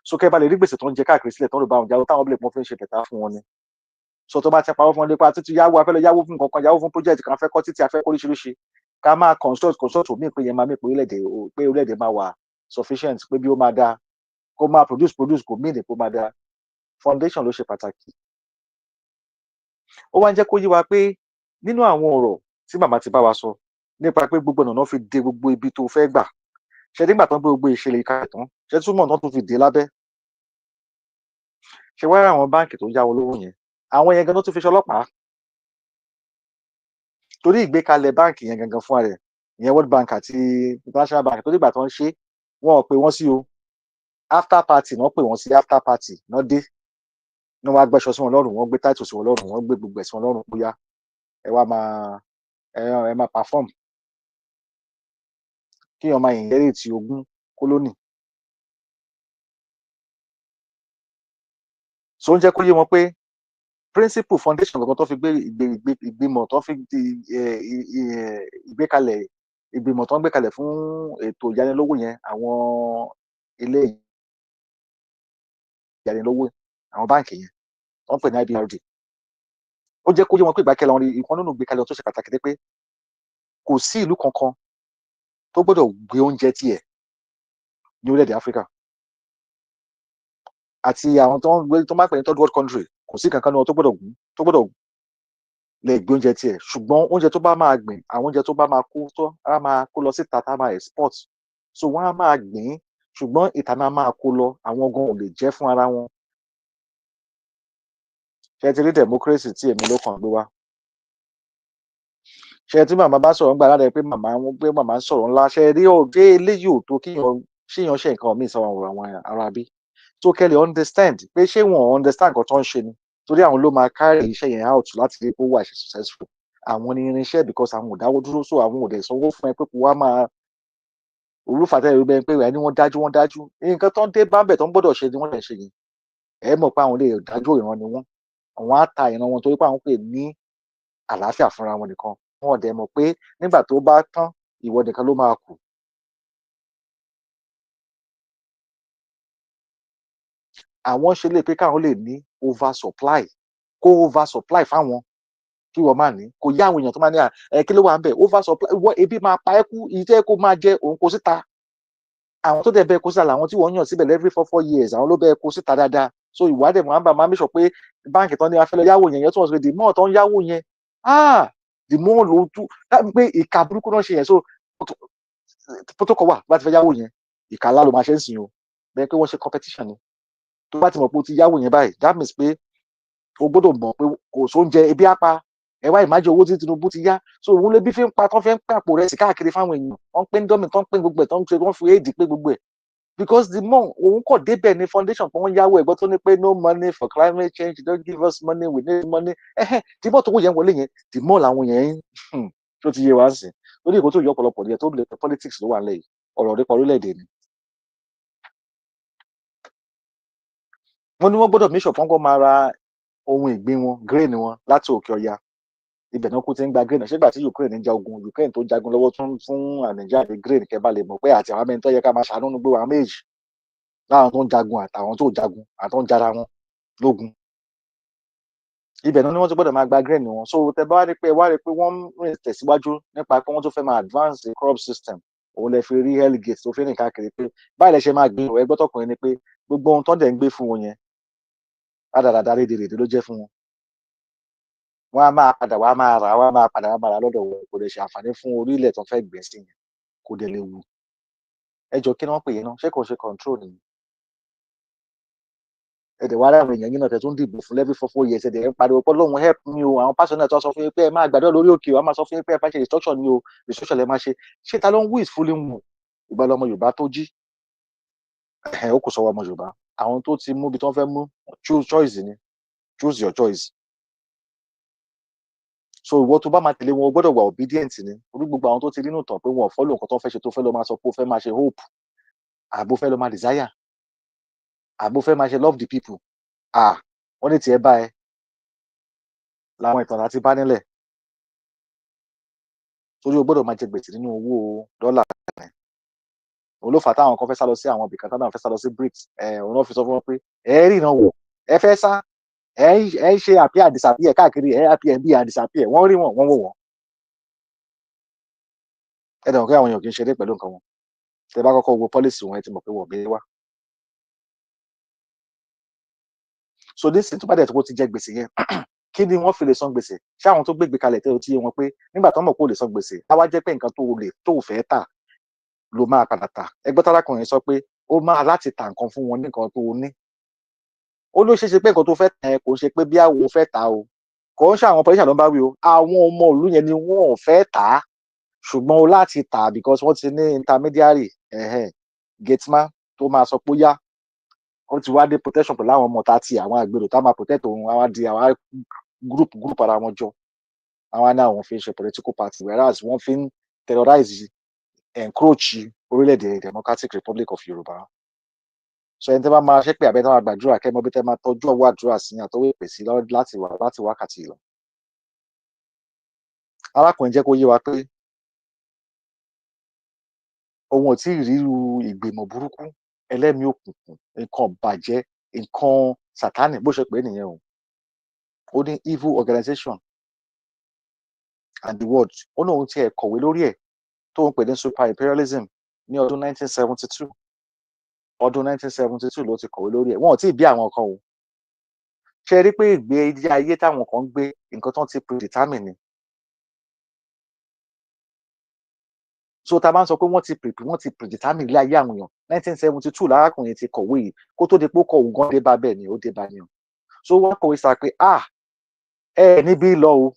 so kẹ́ bá lè rí gbèsè tó ń jẹ káàkiri sílẹ̀ tó ń lò bá àwọn jáwó táwọn bílẹ̀ pọ́n fi ń ṣe bẹ̀tà fún wọn ni so tó bá ti pawọ́ fún wọn lépa títí yáwó afẹ́lẹ́ yáwó fún nǹkan kan yáwó fún project kan afẹ́kọ́ títí afẹ́kọ́ oríṣiríṣi ká máa consult omi pé yẹn máa mí pé orílẹ̀-èdè máa wà sufficient pé bí ó máa dáa kó máa produce kò mí ní kó máa dáa foundation ló ṣe pàtàkì ó wá ń jẹ́ kó yé wa pé nínú àwọn ọ̀rọ̀ tí màmá ti bá wa sọ nípa pé gbogbo ọ̀nà fi dé gbogbo ibi tó fẹ́ gbà ṣe nígbà tán gbé gbogbo ìṣẹ̀lẹ̀ ìka tán ṣe túmọ̀ náà tún fi dé lábẹ́ ṣe wá àwọn báǹkì tó yáwó lówó yẹn àwọn yẹn ganan tún fi ṣọlọ́pàá torí ìgbékalẹ̀ báǹkì yẹn gangan fún rẹ̀ ìyẹn World Bank àti International Bank tó dìgbà tó ń ṣe wọn ò pè wọ́n sí o after party náà pè wọ́n sí after party náà dé ní wọ́n á gbẹ́sọ sí wọn lọ́rùn wọ́n gbé title sí wọn lọ́rùn wọ́n gbé gbogbo ẹ̀ sí wọn lọ́rùn bóyá ẹ wá máa perform kí wọ́n máa inherit ogún kólónì so ń jẹ́ kó yé wọn pé principal foundation kankan tó fi gbé ìgbìmọ̀ tó fi ìgbékalẹ̀ ìgbìmọ̀ tó ń gbé kalẹ̀ fún ètò ìyanilówó yẹn àwọn ilé ìyanilówó àwọn báǹkì yẹn tó ń pè ní IBRD ó jẹ́ kó yé wọn pé ìgbàkẹ́lẹ̀ wọn rí ìkan nínú ìgbékalẹ̀ tó ṣe pàtàkì pé kò sí ìlú kankan tó gbọ́dọ̀ gbé oúnjẹ tiẹ̀ ní orílẹ̀-èdè Áfíríkà àti àwọn tó máa pè ní third world country kò sí kankan náà tó gbọ́dọ̀ lè gbé oúnjẹ tiẹ̀ ṣùgbọ́n oúnjẹ tó bá máa gbìn àwọn oúnjẹ tó bá máa kó lọ síta tá máa export so wọ́n á máa gbìn ṣùgbọ́n ìta náà máa kó lọ àwọn gan ò lè jẹ fún ara wọn ṣe ti rí democracy tí èmi ló kàn gbé wá ṣe tí màmá bá sọ̀rọ̀ ń gbà lára pé màmá ń sọ̀rọ̀ ńlá ṣe rí òde eléyìí ò tó kíyàn ṣe nǹkan míì sọ àwọn ará bí tó kẹ́lẹ̀ understand pé ṣé wọn understand nǹkan tó ń ṣe ni torí àwọn ló máa carry iṣẹ́ yẹn out láti rí pé ó wà successful àwọn ní irinṣẹ́ because àwọn ò dáwọ́ dúró so àwọn ò dẹ̀ sanwó fún ẹ pé kó wá máa olúfàtẹ́ ìlú bẹ́ẹ̀ pé ẹ ní wọ́n dájú nǹkan tó ń dé bá ń bẹ̀ tó ń gbọ́dọ̀ ṣe ni wọ́n lè ṣe yẹn ẹ mọ̀ pé àwọn lè dájú ìran ni wọ́n àwọn á ta ìran wọn torí pé àwọn pè ní àlàáfíà fúnra wọn nìkan wọn ò dẹ̀ mọ̀ pé nígbà tó bá tán ìwọ nìkan ló máa kù àwọn ṣe lè pé káwọn lè ní over supply fáwọn kí wọ́n máa ní kò yá àwọn èèyàn tó máa ní kí ló wà ń bẹ̀ over supply wọ́n ebi máa pa ẹ́ kú ìjẹ́ kó máa jẹ òun kó síta àwọn tó dẹ̀ bẹ́ẹ̀ kó síta làwọn tí wọ́n yàn síbẹ̀ every 4 years àwọn ló bẹ́ẹ̀ kó síta dáadáa so ìwádìí wọn bá máa ń sọ pé báǹkì tán ní afẹ́lẹ́ yáwó yẹn tó wọ́n sọ pé the more tó ń yáwó yẹn the more ló tú pé ìka burúkú náà ṣe yẹn so protocol wà láti fẹ́ yáwó yẹn ìka ńlá ló máa ṣe ń sìn o bẹ́ẹ̀ pé wọ́n ṣe competition ni tó bá ti mọ̀ pé o ti yáwó yẹn báyìí that means pé o gbọ́dọ̀ mọ̀ pé kò sóúnjẹ ebi á pa ẹ wá ìmájẹ owó tí Tinubu ti yá so òun lè bí fi ń pa tán fi ń pàpò rẹ̀ sí káàkiri fáwọn èèyàn wọ́n pín dọ́mì tán pín gbogbo ẹ̀ tán ṣe wọ́n fi éèdì pé gbogbo ẹ̀ because the more òun kọ̀ débẹ̀ ní foundation pé wọ́n yáwó ẹ̀gbọ́n tó ní pé no money for climate change don't give us money we need money the more tó wó yẹn wọlé yẹn the more làwọn yẹn tó ti yé wa ń sìn lórí ìkó tó yọ ọ̀pọ̀lọpọ̀ yẹn tó lè politics ló wà lẹ́yìn ọ̀rọ̀ nípa orílẹ̀-èdè ni wọ́n ní wọ́n gbọ́dọ̀ make sure fún kó máa ra ohun ìgbín wọn grain wọn láti òkè ọya ibẹ̀ náà kú ti ń gba grain ṣégbà tí Ukraine ń ja ogun Ukraine tó jagun lọ́wọ́ tún fún Nàìjíríà ní grain kẹba lè mọ̀ pé àti àwọn amẹ́ni tó yẹ ká máa ṣàánú gbé wa méjì láwọn tó ń jagun àtàwọn tó jagun àtàwọn jara wọn lógun ibẹ̀ náà ni wọ́n ti gbọ́dọ̀ máa gba grain wọn so tẹ bá wá rí pé wọ́n rìn tẹ̀síwájú nípa pé wọ́n tó fẹ́ máa advance the crop system òun lè fi rí hellgate tó fi rìn káàkiri pé báyìí lè ṣe máa gbin ẹgbẹ́ tọkùnrin ni pé gbogbo ohun tó ń dẹ̀ ń gbé fún wọn yẹn rádaràdà rédèrèdè ló jẹ́ fún wọn wọ́n á máa padà wá máa rà lọ́dọ̀ wọn kò lè ṣe àǹfààní fún orílẹ̀ tó fẹ́ gbìn sí yẹn kò dẹ̀ lè wù ẹjọ́ kí ni wọ́n pè yẹn náà ṣé kò ṣe control nìyí ẹ̀dẹ̀ wá láwọn èèyàn yín náà tẹ̀ tún dìbò fún every 4 years ẹ̀dẹ̀ ń pariwo pé lóun help mi o àwọn pásítọ̀ náà tó sọ fún yín pé ẹ máa gbàdúrà lórí òkè o a máa sọ fún yín pé ẹ bá ṣe restructure ni o restructure lẹ máa ṣe ṣé ta ló ń wí ìfúnlẹ̀ mu ìgbà lọmọ Yorùbá tó jí ó kò sọ́wọ́ ọmọ Yorùbá àwọn tó ti mú ibi tí wọ́n fẹ́ mú choice ni choose your choice so ìwọ tó bá máa tẹ̀lé wọn o gbọ́dọ̀ wà obedient ni orí gbogbo àwọn tó ti rí nù tán pé wọn ò follow nǹkan tó fẹ́ ṣe tó fẹ́ lọ máa sọ pé ó fẹ́ máa ṣe hope àbó fẹ́ lọ máa desire àbó fẹ́ máa ṣe love the people wọ́n ní tiẹ̀ bá ẹ làwọn ìtàn láti bá nílẹ̀ torí o gbọ́dọ̀ máa jẹ gbèsè nínú owó dọ́là rẹ̀ òun ló fà táwọn kan fẹ́ sá lọ sí àwọn ibìkan táwọn fẹ́ sá lọ sí BRICS òun náà fi sọ fún wọn pé ẹ rí ìran wò ẹ fẹ́ sá ẹ ń ṣe appear disappear káàkiri ẹ appear bí i disappear wọ́n rí wọn wọ́n wò wọ́n ẹ dẹ̀ mọ̀ pé àwọn èèyàn kì í ṣeré pẹ̀lú nǹkan wọn tẹ bá kọ́kọ́ wo policy wọn ẹ ti mọ̀ pé wọ́n gbé wá so this tó bá dẹ̀ tó ti jẹ gbèsè yẹn kí ni wọ́n fi lè san gbèsè ṣé àwọn tó gbégbé kalẹ̀ tẹ́ o ti yé wọn pé nígbà tó mọ̀ pé o lè san gbèsè á wá jẹ́ pé nǹkan tó fẹ́ tà ló máa padà tà ẹgbẹ́ tálákùnrin sọ pé ó máa láti tà nǹkan fún wọn ní nǹkan tó ní ó ló ṣeéṣe pé nǹkan tó fẹ́ tà ẹ kò ṣe pé bí àwọn fẹ́ tà o kò ń ṣe àwọn politician ló ń bá wí o àwọn ọmọ ìlú yẹn ni wọn ò fẹ́ tà á ṣùgbọ́n o láti tà because wọ́n ti ní intermediary gateman tó máa sọ pé ó yá ó ti wá dé protection pẹ̀lú àwọn ọmọ tàti àwọn àgbèrò tá máa protect òun àwọn di àwọn group ara wọn jọ àwọn náà wọ́n fi ń ṣe political party whereas wọ́n fi ń terrorize encroach orílẹ̀-èdè Democratic Republic of Yorùbá so ẹni tẹ́ bá máa ṣe pé àbẹ́ tẹ́ máa gbàdúrà kẹ́ mọ́ bí tẹ́ máa tọ́jú ọwọ́ àdúrà sí àtọwọ́ ìpè sí láti wákàtí lọ. arákùnrin jẹ́ kó yé wa pé òun ò tí ì ríru ìgbìmọ̀ burúkú ẹlẹ́mìí òkùnkùn nǹkan bàjẹ́ nǹkan sátánì bó ṣe pé nìyẹn o ó ní evil organization and the word ó ní òun tí ẹ kọ̀wé lórí ẹ̀ tó ń pè ní super imperialism ní ọdún 1972 ọdún 1972 ló ti kọ̀wé lórí ẹ̀ wọn ò tí ì bí àwọn kan o ṣe rí pé ìgbé ayé táwọn kan ń gbé nǹkan tó ti predetermine ni so tá a bá ń sọ pé wọ́n ti predetermine ilé ayé àwọn èèyàn 1972 lárákùnrin ti kọ̀wé yìí kó tó di pé ó kọ ògùn dé bá bẹ́ẹ̀ ni ó dé bá ni o so wọ́n kọ̀wé sá pé níbí lọ o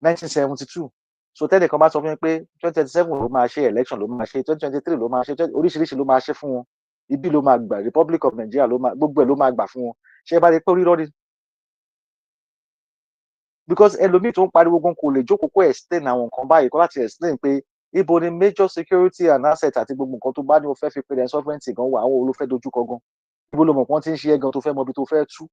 1972 so tẹ́lẹ̀ kan bá sọ fún mi pé 2027 ló máa ṣe election ló máa ṣe 2023 ló máa ṣe oríṣiríṣi ló máa ṣe fún wọn ibi ló máa gbà Republic of Nigeria gbogbo ẹ̀ ló máa gbà fún wọn ṣé bá rí pé rírọ́ ni because ẹlòmíì tó ń pariwo gan kò lè jókòó kó explain àwọn nǹkan báyìí kó láti explain pé ibo ni major security and asset àti gbogbo nǹkan tó bá ní o fẹ́ fi pèrè sovereignty gan wà àwọn olùfẹ́ dojúkọ gan ibo ló mọ̀ pé wọ́n ti ń ṣe é gan tó fẹ́ mọ ibi tó fẹ́ tú.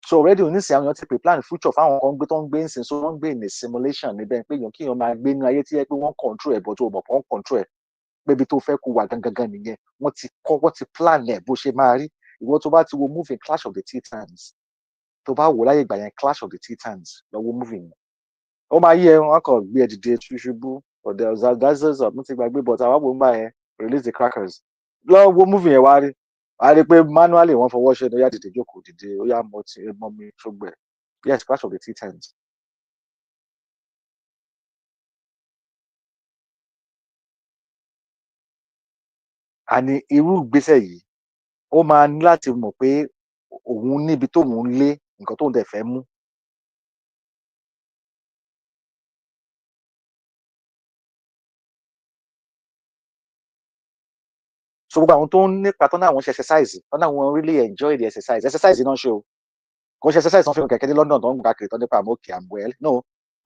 so already oníṣẹ́ àwọn èèyàn ti pre-plan future fáwọn kan gbé tó ń gbé nsìn so wọ́n ń gbé in a simulation níbẹ̀ pé èèyàn kí èèyàn máa gbé ní ayé tí yẹ pé wọ́n control ẹ̀ bọ́ tó mọ̀ pé wọ́n control ẹ̀ pé ibi tó fẹ́ kó wà gangan nìyẹn wọ́n ti plan ẹ̀ bó ṣe máa rí ìwọ tó bá ti wo movie Clash of the Titans tó bá wò láyé ìgbà yẹn Clash of the Titans lọ wo movie yẹn ó máa yí ẹ wọn kàn gbé ẹ dìde ṣubú ọ̀dẹ̀ ọ̀zàdázẹ́sọ̀ mo ti gbàgbé but àwọn àbò ń bá yẹn release the crackers lọ wo movie yẹn wá rí pé manually wọ́n fọwọ́ ṣe ó yá dìde jókòó dìde ó yá mọ́ mi ṣùgbẹ́ yes Clash of the Titans. àní irú ìgbésẹ̀ yìí ó máa ní láti mọ̀ pé òun níbi tóun lé nǹkan tóun dẹ̀ fẹ́ mú. so gbogbo àwọn tó ń nípa tó náà wọ́n ṣe exercise tó náà wọ́n really enjoy the exercise náà ṣe o kò ṣe exercise tó ń fi kẹ̀kẹ́ ní London tó ń gbà kiri tó nípa àmọ́ òkè àmọ́ no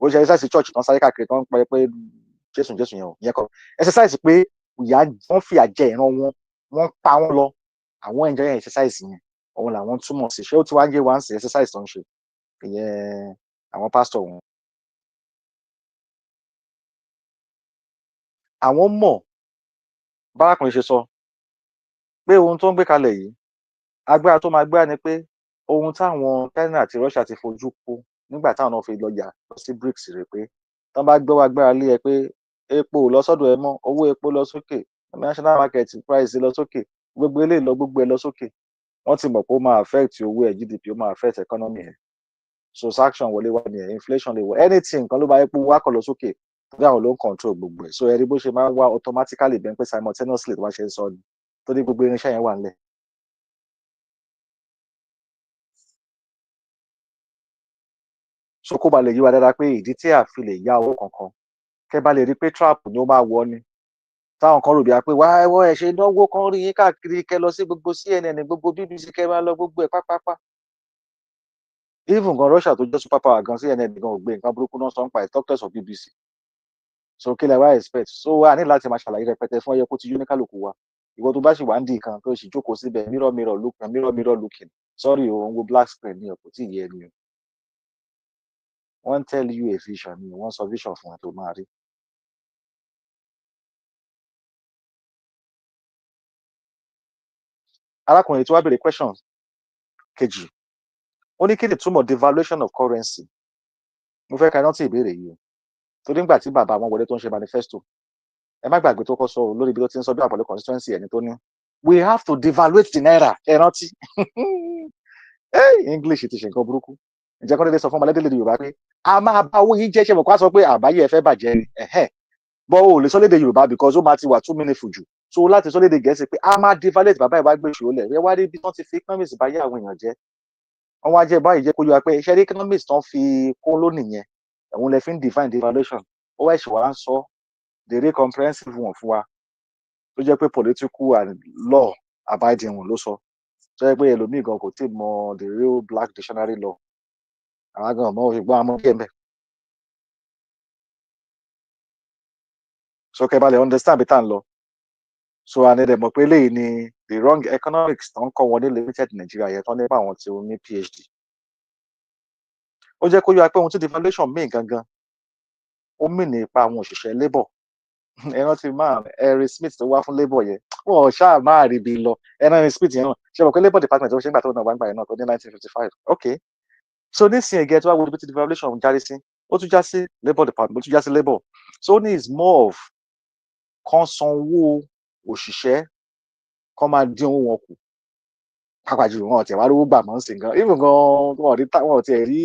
kò ṣe exercise church tó ń sáré káàkiri tó ń pẹ́ pé Jésù yẹn o ìyẹn kọ́ exercise pé wọ́n fi àjẹ ìran wọ́n pa wọ́n lọ àwọn enjoy exercise yẹn òun làwọn túmọ̀ sí ṣé ó ti wá ń yé wá ń sí exercise tó ń ṣe ìyẹn àwọn pastor wọn. àwọn mọ̀ bárakùnrin ṣe sọ pé ohun tó ń gbé kalẹ̀ yìí agbára tó máa gbá ni pé ohun táwọn China àti Russia ti fojú kó nígbà táwọn náà fi lọ sí BRICS rẹ̀ pé tí wọ́n bá gbé wá agbára lé ẹ pé epo lọ sọ́dọ̀ ẹ mọ́ owó epo lọ sókè national market price lọ sókè gbogbo ẹ lọ sókè wọ́n ti mọ̀ pé ó máa affect owó ẹ̀ GDP ó máa affect economy ẹ̀ so sanction wọlé wá ní ẹ̀ inflation lè wọ anything kan ló bá yẹ pé wá kọ̀ lọ sókè tó dáhùn ló ń control gbogbo ẹ̀ so ẹ̀rí bó ṣe máa ń wá automatically bẹ́ẹ̀ pé simultaneously tó bá ṣe ń sọ ni torí gbogbo irinṣẹ́ yẹn wà nílẹ̀. So kó ba lè yí wa dáadáa pé ìdí tí a fi lè yá owó kankan kẹ́ bá lè rí pé trap ni ó máa wọ ni táwọn kan rò bí i pé wá ẹwọ́ ẹ̀ ṣe náwó kan rí yín káàkiri kẹ́ lọ sí gbogbo CNN gbogbo BBC kẹ́ máa lọ gbogbo ẹ̀ pápápá. Even gan Russia tó jẹ́ super power gan CNN gan ò gbé nǹkan burúkú náà sọ ń pa ẹ̀ doctors of BBC. So kí lẹ wá expect? So a ní láti máa ṣàlàyé rẹpẹtẹ fún ẹyẹ kó ti yún ní kálukú wa. Ìwọ tó bá sì wá ń di nǹkan tó sì jókòó síbẹ̀ mirror looking sorry o ń wo black screen ní ọ̀pọ̀ tí ìyẹn ni o. Wọ́n tell you a vision ni wọ́n sọ vision fún ẹ tó máa rí. Arákùnrin tí wàá béèrè question kejì ó ní kí ni túmọ̀ devaluation of currency. Mo fẹ́ ka rántí ìbéèrè yìí o torí nígbà tí bàbá wọn wọlé tó ń ṣe manifesto ẹ má gbàgbé tó kọ́ sọ lórí ibi tó ti ń sọ bí àpọ̀lẹ́ constituency ẹni tó ní we have to devaluate the naira ẹ rántí English ti ṣe nǹkan burúkú ǹjẹ́ kọ́ dédé sọ fún ọmọlẹ́dẹ́lẹ́ Yorùbá pé a máa bá owó yìí jẹ́ ṣe mọ̀ kó a sọ pé àbáyé ẹ fẹ́ bàjẹ́ ni bọ́ ò lè sọ lédè Yorùbá because ó máa ti wà too meaningful jù so láti sọ lédè Gẹ̀ẹ́sì pé a máa devaluate bàbá ìwà gbé ìṣòro lẹ̀ ẹ wá rí bí wọ́n ti fi economics báyé àwọn èèyàn jẹ́ wọ́n wá jẹ́ báyìí jẹ́ kó yọ pé iṣẹ́ economics tán fi kó lónìí yẹn òun lè fi ń define devaluation ó wá ìṣòwò à ń sọ the real comprehensive one fún wa tó jẹ́ pé political and law abiding wọn ló sọ tó jẹ́ pé ẹlòmíì gan kò tí ì mọ the real black dictionary law àwọn gan ọmọ òṣùgbọ́n àmọ́ díẹ̀ mẹ́. So kẹ́ bá lè understand bí tá à ń lọ so ànídẹ̀ mọ̀ pé eléyìí ni the wrong economics tó ń kọ́ wọn ní limited Nigeria yẹn tó nípa àwọn tí ó ní PhD. Ó jẹ́ kó yọ pé ohun tí devaluation mean gangan ó mean nípa àwọn òṣìṣẹ́ labour ẹran ti máa Henry Smith tó wá fún labour yẹn wọn ò ṣáà máa rí ibi lọ Henry Smith yẹn náà ṣe mọ̀ pé labour department ó ṣe ń gbà tó náà wá ń gbà yẹn náà tó ní 1955 okay so nísìnyí ẹgẹ tí wàá wo ibi tí devaluation jáde sí ó tún já sí labour department ó tún já sí labour so ní is more of kan sanwó òṣìṣẹ́ kan máa dín owó wọn kù pàápàá jùlọ wọn ò tiẹ̀ wá rówó gbà mọ́ sí gan even gan wọn ò tiẹ̀ rí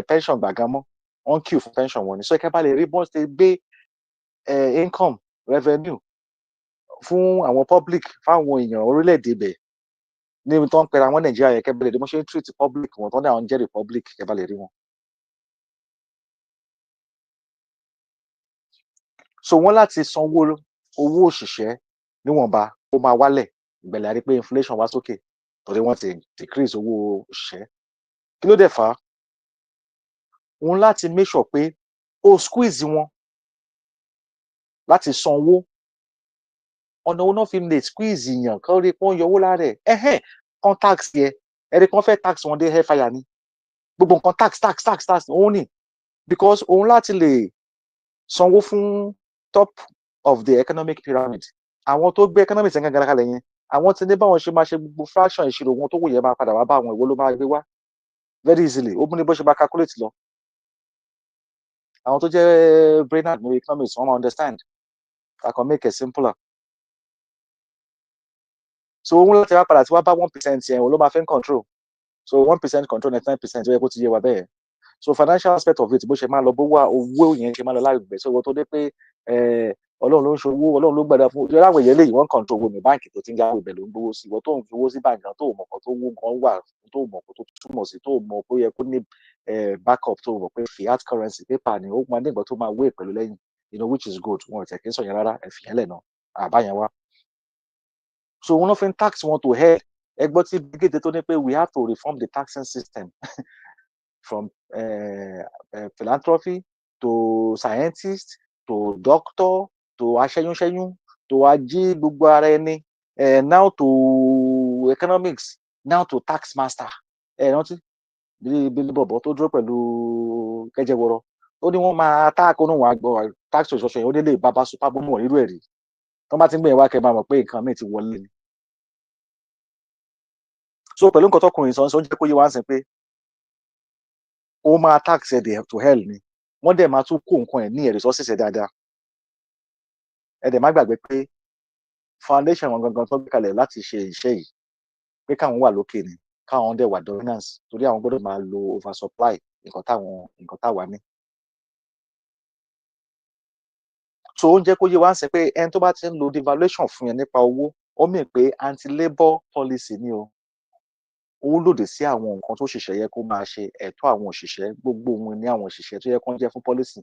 pension gbà gan mọ́ wọ́n queue fún pension wọn ni so ẹ̀ka bá lè rí bọ́n ṣe gbé income revenue fún àwọn public fáwọn èèyàn orílẹ̀-èdè bẹ̀ níbi tó ń pera wọn Nàìjíríà yẹn kẹ́bẹ̀lẹ̀ wọ́n ṣe ń treat public wọn tó ní àwọn jẹ́ republic kẹ́bà lè rí wọn. So wọ́n láti sanwó owó òṣìṣẹ́ níwọ̀nba ó máa wálẹ̀ ìgbẹ̀lẹ̀ àrí pé inflation wá sókè torí wọ́n ti decrease owó òṣìṣẹ́ kí ló dẹ̀ fà á wọ́n láti make sure pé ó squeeze wọn láti san owó ọ̀nà owó náà fi lè squeeze yàn kán rí pé wọ́n yọ owó lára ẹ̀ kan tax yẹ ẹ̀rí kan fẹ́ tax wọn dé hellfire ni gbogbo nǹkan tax òun ni because òun láti lè sanwó fún top of the economic pyramid àwọn tó gbé economic yẹn gangan kalẹ̀ yẹn àwọn ti ní báwọn ṣe máa ṣe gbogbo fraction ìṣirò wọn tó wù yẹn máa padà wá bá àwọn ìwọ ló máa gbé wá very easily ó mú ní bó ṣe bá calculate lọ àwọn tó jẹ́ brainerd ní economics wọ́n máa understand I can make it simpler so òun láti wá padà tí wá bá 1% yẹn òun ló máa fẹ́ control so 1% control 99% ó yẹ kó ti yé wa bẹ́ẹ̀ so financial aspect of it bó ṣe máa lọ bó wà owó yẹn ṣe máa lọ láìpẹ́ so ìwọ tó dé pé ọlọ́run ló ń ṣòwò ọlọ́run ló gbàdá fún ìjọba àwọn èèyàn lè wọ́n control owó ní báǹkì tó ti ń jáwé ibẹ̀ ló ń gbowó sí ìwọ tó ń fi owó sí báǹkì kan tó mọ̀ kan tó wó gan wà tó mọ̀ kan tó túmọ̀ sí tó mọ̀ pé ó yẹ kó ní backup tó mọ̀ pé fiat currency paper ni ó máa ní nǹkan tó máa wé pẹ̀lú lẹ́yìn which is good wọn ò tẹ̀ kí ń sọ yẹn rárá ẹ̀fìn yẹn lẹ̀ náà àbáyẹn wá so wọn fi ń tax wọn to hell ẹgbọ́n tí gèdè tó ní pé we have to reform the taxing system from philanthropy to scientist to doctor to aṣẹ́yúnṣẹ́yún to ajé gbogbo ara ẹni now to economics now to tax master rántí bí bọ̀bọ̀ tó dúró pẹ̀lú kẹjẹwọrọ ó ní wọ́n máa táàkì onú wọn àgbọ̀ tax òṣòṣò yẹn ó délé bàbá super bọ́mọ̀ nírú ẹ̀rí tó bá ti ń gbé ìwà kẹ́ máa mọ̀ pé nǹkan míì ti wọlé ni so pẹ̀lú nǹkan tọkùnrin sọ ń jẹ́ kó yé wá ń sìn pé ó máa tax ẹ̀ to hell ni wọ́n dẹ̀ máa tún kó nǹkan ẹ̀ ní resources ẹ̀ dáadáa ẹ dẹ̀ má gbàgbé pé foundation wọn gangan tó gbé kalẹ̀ láti ṣe iṣẹ́ yìí pé káwọn wà lókè ni káwọn dẹ̀ wà dominance torí àwọn gbọ́dọ̀ máa lo oversupply nǹkan táwa ní. so ó ń jẹ́ kó yé wá ń sìn pé ẹni tó bá ti ń lo devaluation fún yẹn nípa owó ó mì pé anti-labour policy ni o. Ó lòdì sí àwọn nǹkan tó òṣìṣẹ́ yẹ kó máa ṣe, ẹ̀tọ́ àwọn òṣìṣẹ́, gbogbo ohun ní àwọn òṣìṣẹ́ tó yẹ kó jẹ́ fún policy.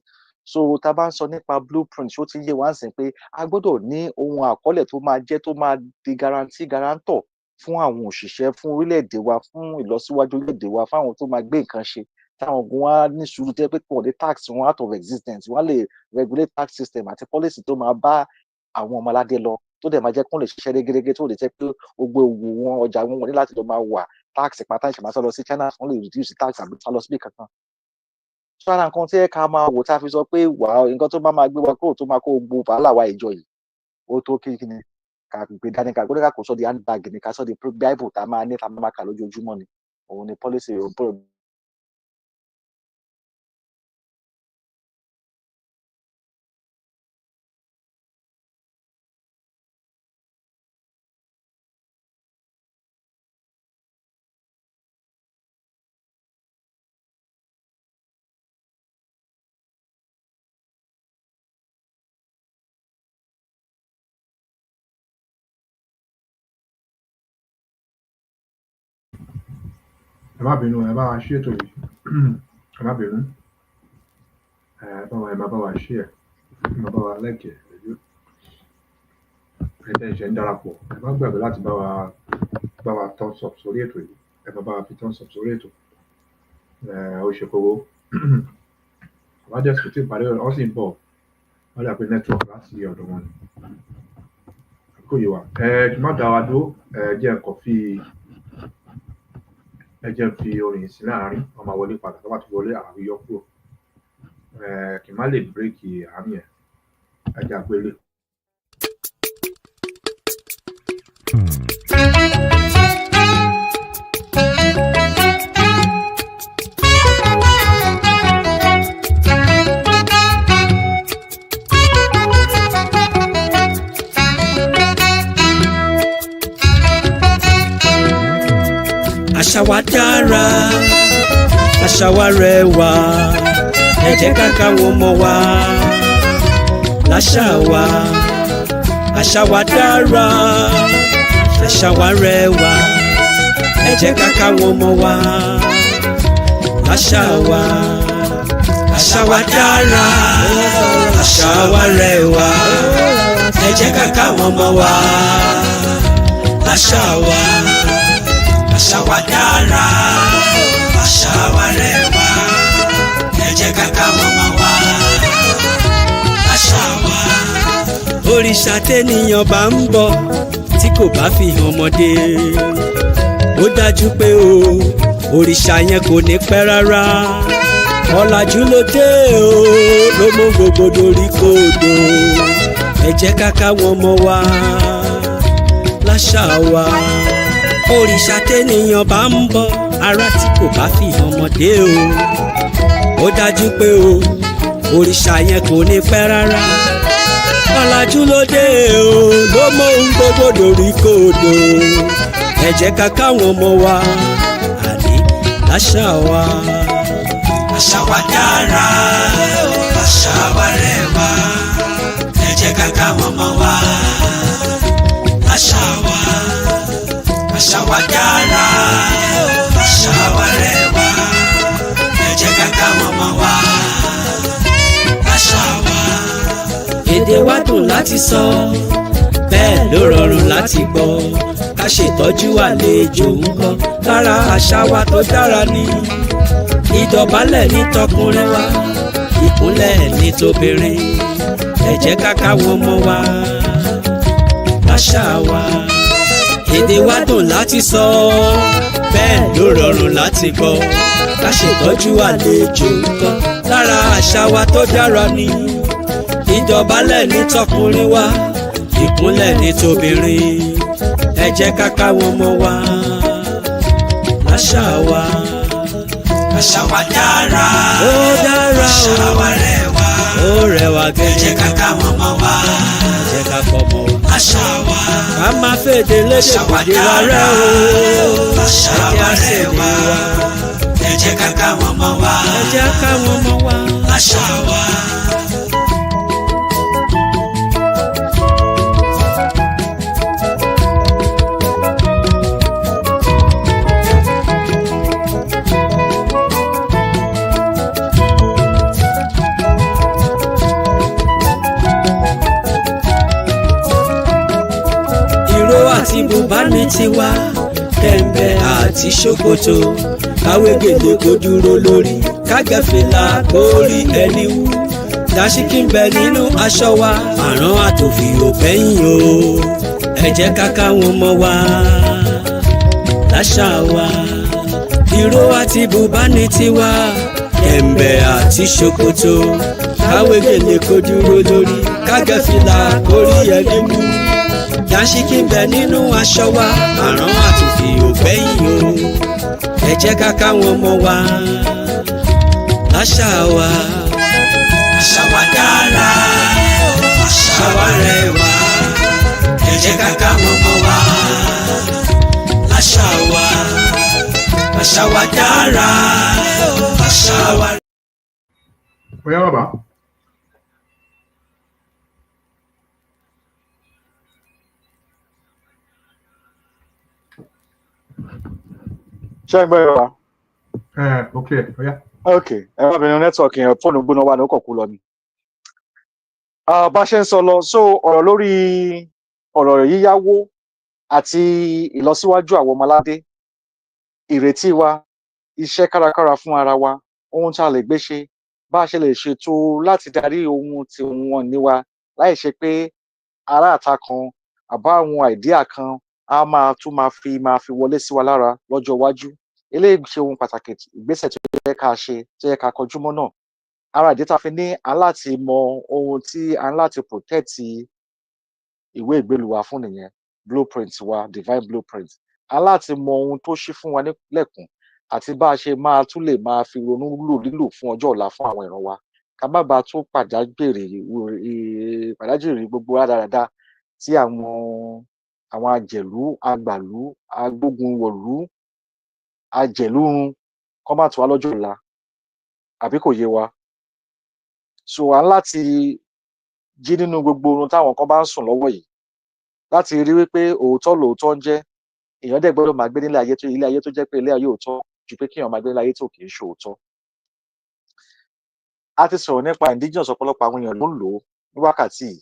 So tá a bá ń sọ nípa blueprint, ó ti yé wa ńsìn pé a gbọ́dọ̀ ní ohun àkọọ́lẹ̀ tó máa jẹ́ tó máa di guarantor fún àwọn òṣìṣẹ́, fún orílẹ̀-èdè wa, fún ìlọsíwájú orílẹ̀-èdè wa, fáwọn tó máa gbé nǹkan ṣe. Táwọn ogun wa ní sùúrù tó yẹ pé kò ní tax wọn out of existence, wọ́n lè regulate tax system àti policy tó máa bá àwọn ọmọ aládé lọ, tó dẹ̀ máa jẹ́ kó lè ṣiṣẹ́ régérégé, tó lè jẹ́ pé gbogbo òwò wọn, ọjà wọn ní láti lọ máa wà tax pátá ìṣẹ̀máa sọ lọ sí China, wọ́n lè reduce tax àbí sá lọ síbì kankan. So ara nǹkan tí ẹ ká máa wò tá a fi sọ pé wà nǹkan tó bá máa gbé wa kúrò tó máa kó gbogbo wàhálà wa ìjọ yìí, ó tó kí ni ká gbé dání, ká gbọ́dọ̀ ká kó sọ di handbag ni, ká sọ di bible tá a máa ní tá a máa kà lójoojúmọ́ ni, òun ni policy òun. Ẹ má bínú, ẹ bá wa ṣí ètò yìí. Ẹ má bínú. Ẹ má bá wa ṣí ẹ̀. Ẹ má bá wa lẹ́kẹ̀ẹ́ lójú. Ẹ tẹ́ ṣe ń darapọ̀. Ẹ má gbàgbé láti bá wa thumbs up sórí ètò yìí. Ẹ má bá wa fi thumbs up sórí ètò. Ó ṣe kókó. Àwọn Adex kò tí ì parí ọ̀rọ̀, ó sì ń bọ̀. Wọ́n dà pé network láti ọ̀dọ̀ wọn ni. Kò yé wa. Kí n má dá wa dúró, ẹ jẹ́ fi orin sí láàárín, wọ́n máa wọlé padà, tó bá ti wọlé àwọn yọ kúrò. Kí n má lè bírèkì àárín ẹ̀, ẹ jẹ́ àgbélé. Àṣà wa dára, àṣà wa rẹwà, ẹ jẹ́ ká káwọn ọmọ wa láṣà wa. Àṣà wa dára, àṣà wa rẹwà, ẹ jẹ́ ká káwọn ọmọ wa láṣà wa. Àṣà wa dára, àṣà wa rẹwà, ẹ jẹ́ ká káwọn ọmọ wa láṣà wa. Àṣà wa dára, àṣà wa rẹwà, ẹ jẹ́ ká káwọn ọmọ wa láṣà wa. Òrìṣà tẹ́nìyàn bá ń bọ̀ tí kò bá fi hàn ọmọdé, ó dájú pé òrìṣà yẹn kò ní pẹ́ rárá. Ọ̀làjú ló dé ló mú gbogbo dorí kodò, ẹ jẹ́ ká káwọn ọmọ wa láṣà wa. Òrìṣà tẹ́nìyàn bá ń bọ̀ ará tí kò bá fi hàn ọmọdé ó dájú pé òrìṣà yẹn kò ní pẹ́ rárá. Ọ̀làjú ló dé ló mọ ohun gbogbo dorí kodò, ẹ jẹ́ ká káwọn ọmọ wa àní láṣà wa. Àṣà wa dára, àṣà wa rẹwà, ẹ jẹ́ ká káwọn ọmọ wa láṣà wa. Àṣà wa dára, àṣà wa rẹwà, ẹ jẹ́ ká káwọn ọmọ wa láṣà wa. Èdè wa dùn láti sọ, bẹ́ẹ̀ ló rọrùn láti gbọ́. Ká ṣètọ́jú àlejò ńkọ́, lára àṣà wa tó dára ni. Ìdọ̀bálẹ̀ ní tọkùnrin wa, ìkúnlẹ̀ ní tóbìnrin, ẹ jẹ́ ká káwọn ọmọ wa láṣà wa. Èdè wa dùn láti sọ, bẹ́ẹ̀ ló rọrùn láti gbọ́. Ká ṣètọ́jú àlejò ńkọ́, lára àṣà wa tó dára ni. Ìdọ̀bálẹ̀ ní tọkùnrin wa, ìkúnlẹ̀ ní tóbìnrin, ẹ jẹ́ ká káwọn ọmọ wa láṣà wa. Àṣà wa dára, ó dára, àṣà wa rẹwà, ó rẹwà gẹ́gẹ́, ẹ jẹ́ ká káwọn ọmọ wa, ẹ jẹ́ ká kọ́ ọmọ wa àṣà wa. Ká má fèdè lédè kòdè wa rẹ àṣà wa rẹwà, ẹ jẹ́ ká káwọn ọmọ wa, ẹ jẹ́ káwọn ọmọ wa àṣà wa. àti bùbá ní tiwa kẹ̀mbẹ̀ àti ṣòkòtò káwé gèlè kó dúró lórí kágẹ́fìlà kórí ẹni wú dàṣíkí ń bẹ nínú aṣọ wa àrán àtòfì ò bẹ́yìn o ẹ jẹ́ ká káwọn ọmọ wa láṣà wa ìró àti bùbá ní tiwa kẹ̀mbẹ̀ àti ṣòkòtò káwé gèlè kó dúró lórí kágẹ́fìlà kórí ẹni wú dàṣíkí ń bẹ nínú aṣọ wa àrán àtòfì ò bẹ́yìn o ẹ jẹ́ ká káwọn ọmọ wa láṣà wa. Àṣà wa dára, àṣà wa rẹwà, ẹ jẹ́ ká káwọn ọmọ wa láṣà wa. Àṣà wa dára, àṣà wa. Oya bàbá. ṣé ẹ gbọ́ ẹ wá. Ok, oya. Ok, ẹ má bẹ̀rẹ̀ nẹ́tíwọ̀kì yẹn fóònù gbóná wà ní ó kàn kú lọ ni. Bá a ṣe ń sọ lọ so ọ̀rọ̀ lórí ọ̀rọ̀ yíyáwó àti ìlọsíwájú àwọn ọmọ aládé ìrètí wa iṣẹ́ kárakára fún ara wa ohun tí a lè gbé ṣe bá a ṣe lè ṣètò láti darí ohun tí wọ́n ní wa láì ṣe pé aráàta kan àbá àwọn àìdíà kan á máa tún máa fi wọlé sí wa lára lọ́jọ́ iwájú eléyìí ṣe ohun pàtàkì ìgbésẹ̀ tó yẹ ká ṣe tó yẹ ká kọjú mọ́ náà ara ìdí tá a fi ní aláti mọ ohun tí a ń láti protect ìwé ìgbélú wa fún nìyẹn blueprint wa divine blueprint aláti mọ ohun tó ṣí fún wa nílẹ̀kùn àti bá a ṣe máa tún lè máa fi ronú lílò fún ọjọ́ ọ̀la fún àwọn ìran wa ká má bàa tún pàdájìrì gbogbo rádaràda tí àwọn àjẹ̀lú agbàlú agbógunwọ̀lú ajẹ̀lúrun kọ́ má tún wá lọ́jọ́ ọ̀la àbí kò yé wa so à ń láti jí nínú gbogbo ohun táwọn kan bá ń sùn lọ́wọ́ yìí láti rí wípé òótọ́ lòótọ́ ń jẹ́ èèyàn dẹ̀ gbọ́dọ̀ máa gbé nílé ayé tó jẹ́ pé ilé ayé òótọ́ ju pé kéèyàn máa gbé nílé ayé tó kì í ṣe òótọ́. A ti sọ̀rọ̀ nípa indigenous ọ̀pọ̀lọpọ̀ àwọn èèyàn ló ń lò ó ní wákàtí yìí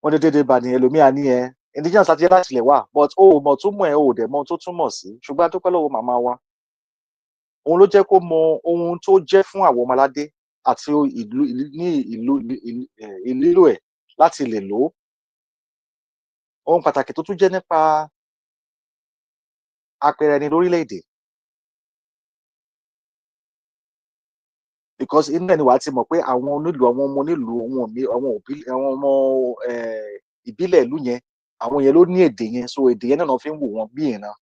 wọ́n dédé bá ní ẹlòmíà ní ẹ indigenous láti jẹ́ láti ilẹ̀ wà but o ò mọ̀ tó mọ̀ ẹ́ o ò dẹ̀ mọ̀ tó túmọ̀ sí ṣùgbọ́n a dúpẹ́ lọ́wọ́ màmá wa òun ló jẹ́ kó mọ ohun tó jẹ́ fún àwọn ọmọ aládé àti ìlílò ẹ̀ láti lè lò ó ohun pàtàkì tó tún jẹ́ nípa àpẹẹrẹ ẹni lórílẹ̀-èdè because inú ẹni wàá ti mọ̀ pé àwọn onílù àwọn ọmọ onílù àwọn ọmọ ìbílẹ̀ ìlú yẹn àwọn yẹn ló ní èdè yẹn so èdè yẹn náà fi ń wò wọ́n bí ìran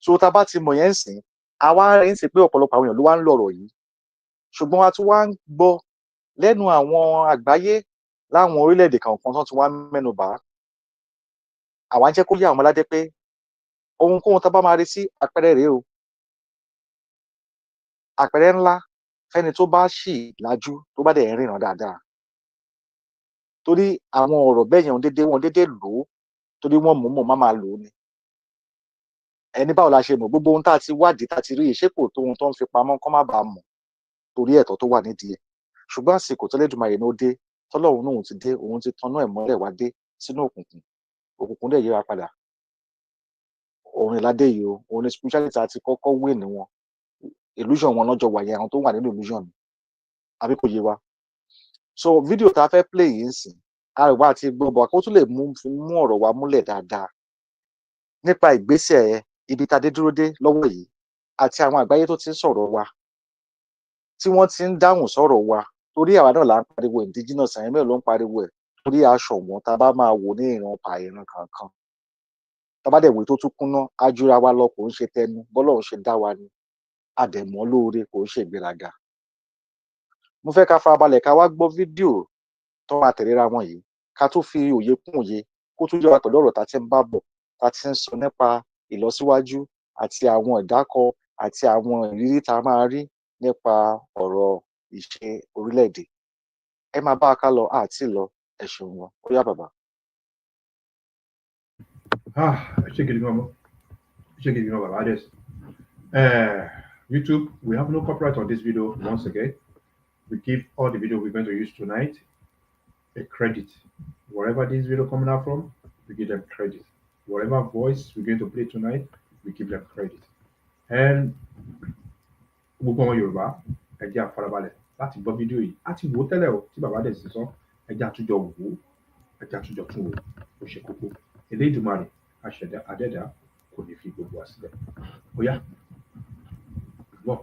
so tá a bá ti mọ̀ yẹn ń sìn àwa rẹ̀ ń sìn pé ọ̀pọ̀lọpọ̀ àwọn èèyàn ló wá ń lọ̀rọ̀ yìí ṣùgbọ́n a tún wá ń gbọ́ lẹ́nu àwọn àgbáyé láwọn orílẹ̀-èdè kọ̀ọ̀kan tó ti wá mẹ́nu bà á àwa ń jẹ́ kó yé àwọn aládé pé ohunkóhun tá a bá máa rí sí àpẹẹrẹ rèé o àpẹẹrẹ ńlá fẹ́ni tó bá ṣì lajú tó bá dẹ̀ ń ríran dáadáa torí àwọn ọ̀rọ̀ bẹ́ẹ̀ yẹn wọn dédé lò ó torí wọ́n mọ̀ má máa lò ó ni ẹni báwo la ṣe mọ̀ gbogbo ohun tá a ti wádìí tá a ti rí ìṣépò tó ohun tó ń fi pamọ́ kọ́ má bàa mọ̀ torí ẹ̀tọ́ tó wà nídìí ẹ̀ ṣùgbọ́n àsìkò tó lẹ́dùnmáyé ló dé tọ́lọ́run náà ti dé òun ti tanná ẹ̀ mọ́lẹ̀ wá dé sínú òkùnkùn dẹ̀ yíra padà òun ìládé yìí o òun ní spirituality àti kọ́kọ́ wé ní wọn illusion wọn lọ́jọ́ wáyé àwọn tó wà nínú illusion àbí kò yé wa so fídíò tá a fẹ́ play yìí ń sìn àríwá àti gbọ́bọ̀ kó tún lè mú ọ̀rọ̀ wa múlẹ̀ dáadáa nípa ìgbésẹ̀ ibi tá a dé dúró dé lọ́wọ́ yìí àti àwọn àgbáyé tó ti ń sọ̀rọ̀ wa tí wọ́n ti ń dáhùn sọ̀rọ̀ wa torí àwa náà là ń pariwo indigenous àyẹ̀mí ló ń pariwo ẹ̀ torí aṣọ wọn tá a bá máa wò ní ìran pa ìran kankan tá a bá dẹ̀ wò tó tún kúnná ajúra wa lọ kò ń ṣe tẹnu bọ́lọ́run ṣe dá wa ni àdẹ̀mọ́ lóore kò ń ṣe ìgbéraga mo fẹ́ ká farabalẹ̀ ká wá gbọ́ fídíò tó máa tẹ̀léra wọn yìí ká tún fi òye kún òye kó tún yọra pẹ̀lú ọ̀rọ̀ tá a ti ń bá bọ̀ tá a ti ń sọ nípa ìlọsíwájú àti àwọn ìdákọ àti àwọn ìrírí tá a máa rí nípa ọ̀rọ̀ ìṣe orílẹ̀-èdè ẹ máa bá a ká lọ àti lọ ẹ ṣeun wọn ó yá bàbá. Ṣé gidi gan mọ́ ṣé gidi gan bàbá Adex. YouTube, we have no copyright on this video once again. We keep all the video we're going to use tonight a credit. Wherever this video coming out from, we give them credit. Whatever voice we're going to play tonight, we give them credit. And gbogbo ọmọ Yorùbá ẹ jẹ́ àfarabalẹ̀ láti gbọ́ fídíò yìí á ti wò ó tẹ́lẹ̀ o tí bàbá dẹ̀ sì sọ ẹ jẹ́ àtúnjọ wò ó ẹ jẹ́ àtúnjọ tún wò ó ṣe kókó Elédùmarè àṣẹdá adẹ́dá kò ní fi gbogbo wa sílẹ̀ ó yá gbọ́.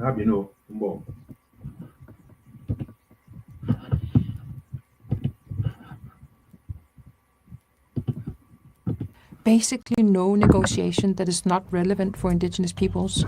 arábìnrin o ń bọ̀. Basically no negotiation that is not relevant for indigenous peoples.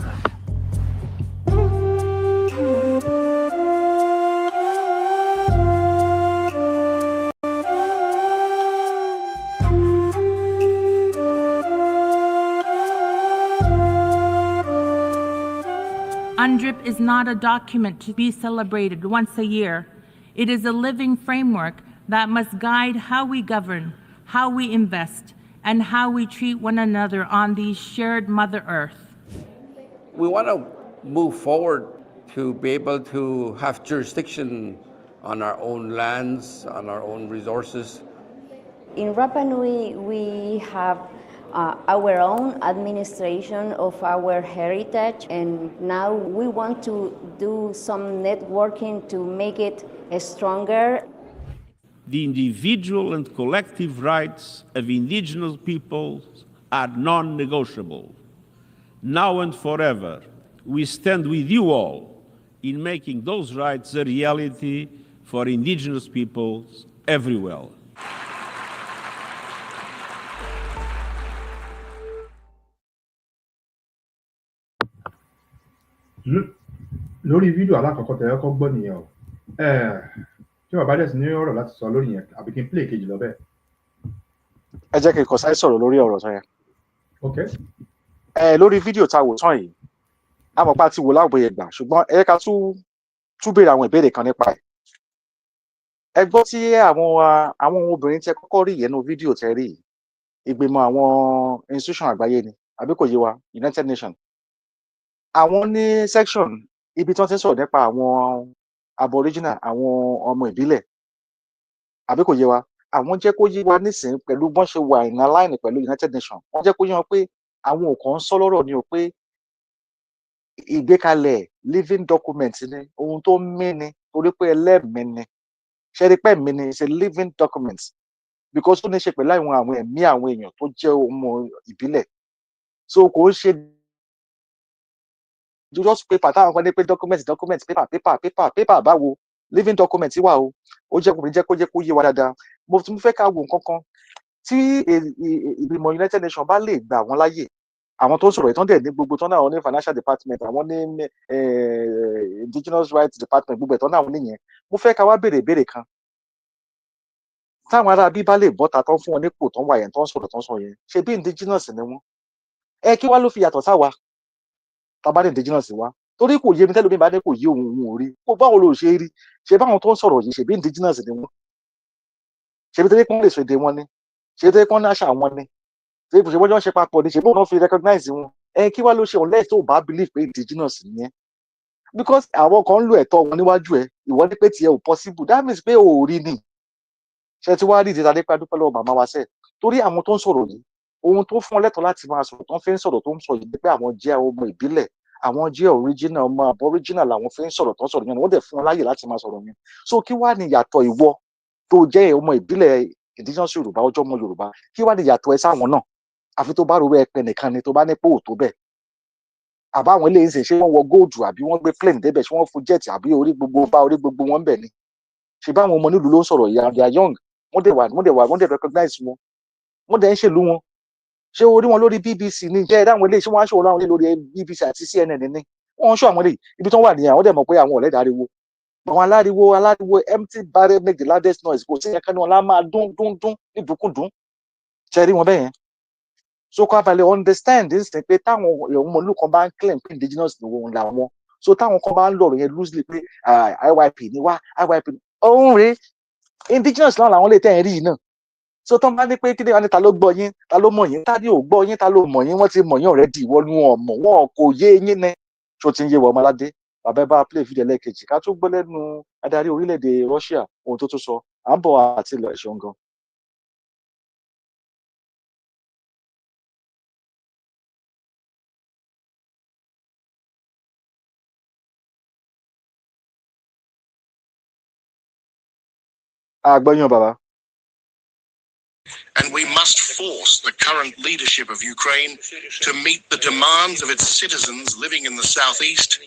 UNDRIP is not a document to be celebrated once a year. It is a living framework that must guide how we govern, how we invest, and how we treat one another on the shared Mother Earth. We want to move forward to be able to have jurisdiction on our own lands, on our own resources. In Rapa Nui, we have our own administration of our heritage, and now we want to do some networking to make it stronger. The individual and collective rights of indigenous peoples are non-negotiable. Now and forever, we stand with you all in making those rights a reality for indigenous peoples everywhere. Lórí fídíò alákọ̀ọ́kọ́ tẹ̀yẹ́ kọ́ gbọ́ nìyẹn o. Tí bàbá dẹ̀ sí ní ọ̀rọ̀ láti sọ lórí yẹn àbí kí n play kejì lọ bẹ́ẹ̀. ẹ jẹ́ kí n kàn sáré sọ̀rọ̀ lórí ọ̀rọ̀ tó yẹn. Ok. Lórí fídíò tá a wò tán yìí a mọ̀ pa ti wò láwòye gbà ṣùgbọ́n ẹ ká tún béèrè àwọn ìbéèrè kan nípa ẹ̀. Ẹ gbọ́ tí àwọn obìnrin tẹ kọ́kọ́ rí yẹn nínú fídíò tẹ rí ìgbìmọ̀ àwọn institution àgbáyé ni àbí kò yé wa United Nations. Àwọn ní section ibi tí wọ́n ti ń sọ̀rọ̀ nípa àwọn aboriginal àwọn ọmọ ìbílẹ̀ àbí kò yé wa àwọn jẹ́ kó yé wa nísìnyí pẹ̀lú bọ́n ṣe wà in line pẹ̀lú United Nations wọ́n jẹ́ kó yé wọn pé àwọn ò kàn ń sọ lọ́rọ̀ ni o pé ìgbékalẹ̀ living document ni ohun tó mí ni torí pé ẹlẹ́mìí ni ṣẹ́rípẹ́ mi ni it's a living document because ó ní ṣe pẹ̀lú àwọn ẹ̀mí àwọn èèyàn tó jẹ́ ọmọ ìbílẹ̀ so kò ń ṣe just paper táwọn kan ní pé document paper báwo living document wà o ó jẹ́ kó yé wa dáadáa mo tún fẹ́ ká wo nǹkan kan tí ìgbìmọ̀ United Nations bá lè gbà wọ́n láyè àwọn tó ń sọ̀rọ̀ ìtàn dẹ̀ ní gbogbo tán náà wọ́n ní financial department àwọn ní indigenous rights department gbogbo ìtàn náà wọ́n níyẹn mo fẹ́ ká wá béèrè kan táwọn ará bí bá lè bọ́ta tán fún wọn nípò tán wà yẹn tán sọ̀rọ̀ tán sọ yẹn ṣe bí indigenous ni wọ́n kí wá ló fi yàtọ̀ sáwa tàbá ní indigenous wa torí kò yé mi tẹ́lómi bá dé kò yé òun ò rí kó báwo ló ṣe rí ṣe báwọn tó ń sọ̀rọ̀ yìí ṣe bí indigenous ni wọ́n ṣe bí tẹ́lẹ̀ kán lè sọ èdè wọn ni ṣe tẹ́lẹ̀ kán ní àṣà wọn ni ṣe bí wọ́n ṣe papọ̀ ni ṣe bí wọ́n fi recognize wọn kí wá ló ṣe unless tó bá believe pé indigenous nìyẹn because àwọn kan ń lo ẹ̀tọ́ wọn níwájú ẹ̀ ìwọ ní pé tiẹ̀ ò possible that means pé ò rí ni ṣe ti wá rí ìdíje adépẹ́ adúpẹ́ lọ́wọ́ màmá wa sẹ́ẹ̀ torí àwọn tó ń sọ̀rọ̀ yìí ohun tó fún ọ lẹ́tọ̀ọ́ láti máa sọ̀rọ̀ tó ń fi ń sọ̀rọ̀ tó ń sọ yìí pé àwọn jẹ́ ọmọ ìbílẹ̀ àwọn jẹ́ original ọmọ aboriginal làwọn fi ń sọ̀rọ̀ tó ń sọ̀rọ̀ yẹn wọ́n dẹ̀ fún ọ láyè láti máa sọ̀rọ̀ yẹn so kí wá ní ìyàtọ̀ ìwọ tó jẹ́ ọmọ ìbílẹ̀ indigenous Yorùbá ọjọ́ ọmọ Yorùbá kí wá ní ìyàtọ̀ ẹ sáwọn náà àfi tó bá rò wẹ́ ẹpẹ nìkan ni tó bá ní pé ò tó bẹ́ẹ̀ àbá àwọn eléyìí ṣe ṣé wọ́n wọ góòdù àbí wọ́n gbé plane débẹ̀ ṣé wọ́n fún jẹ́ẹ̀tì àbí orí gbogbo wọn bẹ̀ ni ṣe bá àwọn ọmọ nílùú ló ń sọ̀rọ̀ ìyá they are young wọ́n dẹ̀ recognize wọn wọ́n dẹ̀ ń ṣèlú wọn ṣé orí wọn lórí BBC ní jẹ́ ẹ̀dá àwọn eléyìí ṣé wọ́n á ṣòro láwọn eléyìí lórí BBC àti CNN ní wọ́n ń ṣọ́ àwọn eléyìí ibi tí wọ́n wà nìyẹn àwọn dẹ̀ mọ̀ pé àwọn ọ̀lẹ́dà ariwo àwọn aláriwo empty barrel make the loudest noise kò sí ẹ̀ka ni wọn lá máa dún ní dúnkùndún ṣe rí wọn bẹ́ẹ̀ yẹn so kọ́ abalẹ̀ understand this thing pé táwọn ọmọ ìlú kan bá ń claim pé indigenous ni wọn làwọn so táwọn kan bá ń lọ̀rọ̀ yẹn loosely pé IYP ni wá IYP ni òun rèé indigenous náà làwọn lè tẹ̀ ẹ́ rí yìí náà so tó ń bá ní pé kíni wọn ni ta ló gbọ́ yín ta ló mọ̀ yín ta ni ò gbọ́ yín ta ló mọ̀ yín wọ́n ti mọ̀ yín already ìwọ ni wọn mọ̀ wọn kò yé yín ní tó ti ń yé wọ ọmọládé bàbá ẹ bá play video lẹ́ẹ̀kejì ká tó gbọ́ lẹ́nu adarí orílẹ̀-èdè Russia ohun tó tún sọ à ń bọ̀ àti lọ ẹ̀ṣọ́ gan. àgbẹ̀yàn bàbá. And we must force the current leadership of Ukraine to meet the demands of its citizens living in the southeast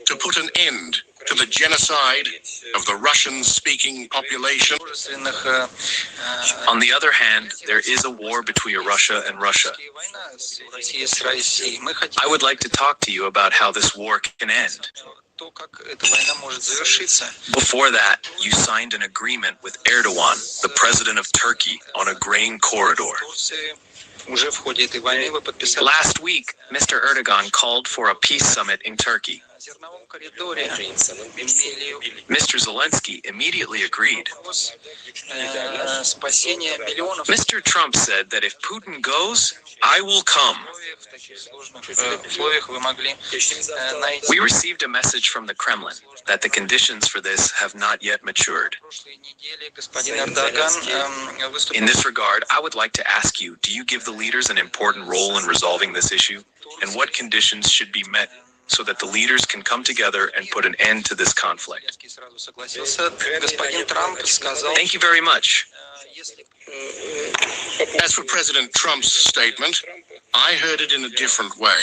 to put an end to the genocide of the Russian-speaking population. On the other hand, there is a war between Russia and Russia. I would like to talk to you about how this war can end. Before that, you signed an agreement with Erdogan, the president of Turkey, on a grain corridor. Last week, Mr. Erdogan called for a peace summit in Turkey. Mr. Zelensky immediately agreed. Mr. Trump said that if Putin goes, I will come. We received a message from the Kremlin that the conditions for this have not yet matured. In this regard, I would like to ask you, do you give the leaders an important role in resolving this issue? And what conditions should be met so that the leaders can come together and put an end to this conflict? Thank you very much. As for President Trump's statement, I heard it in a different way.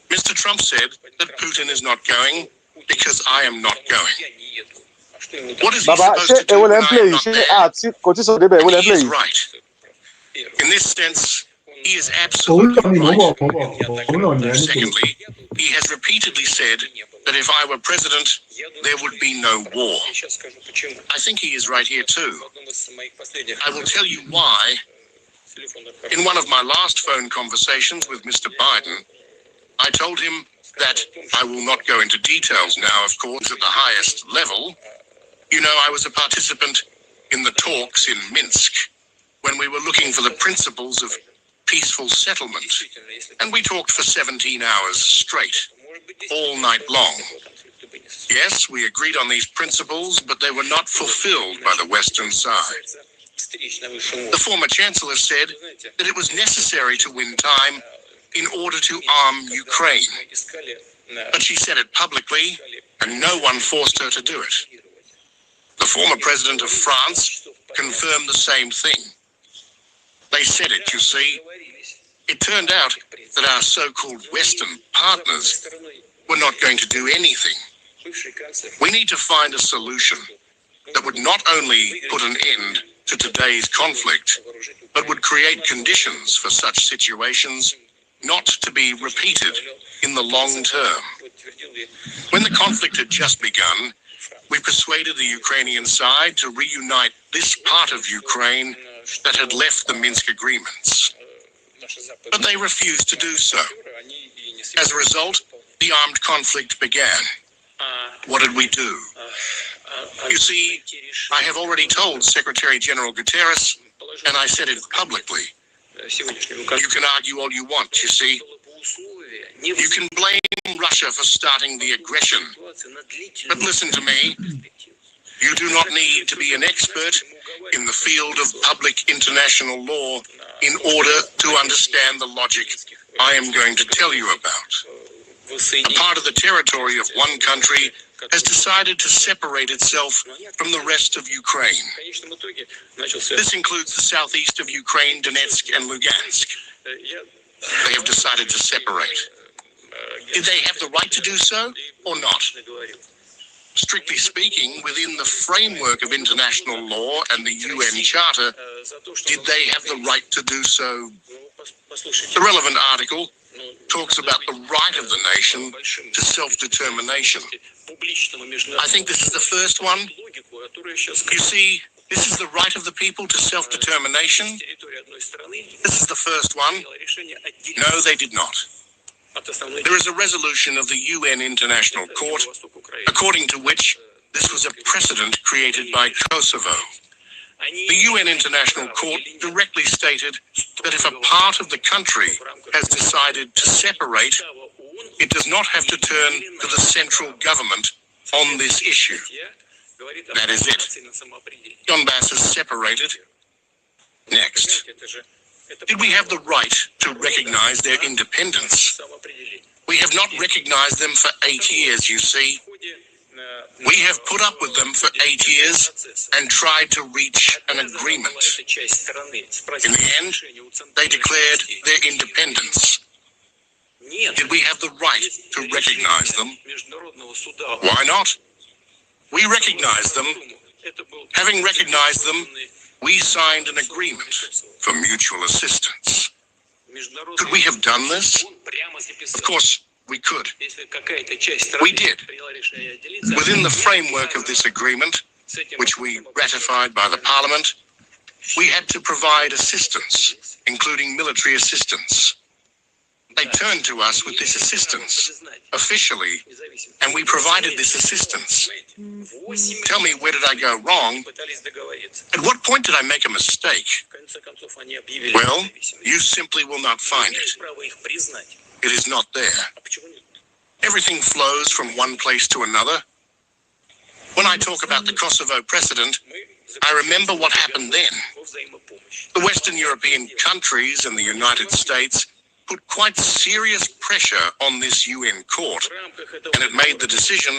Mr. Trump said that Putin is not going because I am not going. What is he supposed to do when I am not there? He is right. In this sense, he is absolutely right. Secondly, he has repeatedly said that if I were president, there would be no war. I think he is right here too. I will tell you why. In one of my last phone conversations with Mr. Biden, I told him that I will not go into details now, of course, at the highest level. You know, I was a participant in the talks in Minsk when we were looking for the principles of peaceful settlement, and we talked for 17 hours straight, all night long. Yes, we agreed on these principles, but they were not fulfilled by the Western side. The former chancellor said that it was necessary to win time in order to arm Ukraine. But she said it publicly, and no one forced her to do it. The former president of France confirmed the same thing. They said it, you see. It turned out that our so-called Western partners were not going to do anything. We need to find a solution that would not only put an end to today's conflict, but would create conditions for such situations not to be repeated in the long term. When the conflict had just begun, we persuaded the Ukrainian side to reunite this part of Ukraine that had left the Minsk agreements. But they refused to do so. As a result, the armed conflict began. What did we do? You see, I have already told Secretary General Guterres, and I said it publicly. You can argue all you want, you see. You can blame Russia for starting the aggression. But listen to me. You do not need to be an expert in the field of public international law in order to understand the logic I am going to tell you about. A part of the territory of one country has decided to separate itself from the rest of Ukraine. This includes the southeast of Ukraine, Donetsk and Lugansk. They have decided to separate. Did they have the right to do so or not? Strictly speaking, within the framework of international law and the UN Charter, did they have the right to do so? The relevant article talks about the right of the nation to self-determination. I think this is the first one. You see, this is the right of the people to self-determination. This is the first one. No, they did not. There is a resolution of the UN International Court, according to which this was a precedent created by Kosovo. The UN International Court directly stated that if a part of the country has decided to separate, it does not have to turn to the central government on this issue. That is it. Donbass is separated. Next. Did we have the right to recognize their independence? We have not recognized them for 8 years, you see. We have put up with them for 8 years and tried to reach an agreement. In the end, they declared their independence. Did we have the right to recognize them? Why not? We recognized them. Having recognized them, we signed an agreement for mutual assistance. Could we have done this? Of course, we could. We did. Within the framework of this agreement, which we ratified by the Parliament, we had to provide assistance, including military assistance. They turned to us with this assistance, officially, and we provided this assistance. Tell me, where did I go wrong? At what point did I make a mistake? Well, you simply will not find it. It is not there. Everything flows from one place to another. When I talk about the Kosovo precedent, I remember what happened then. The Western European countries and the United States put quite serious pressure on this UN court, and it made the decision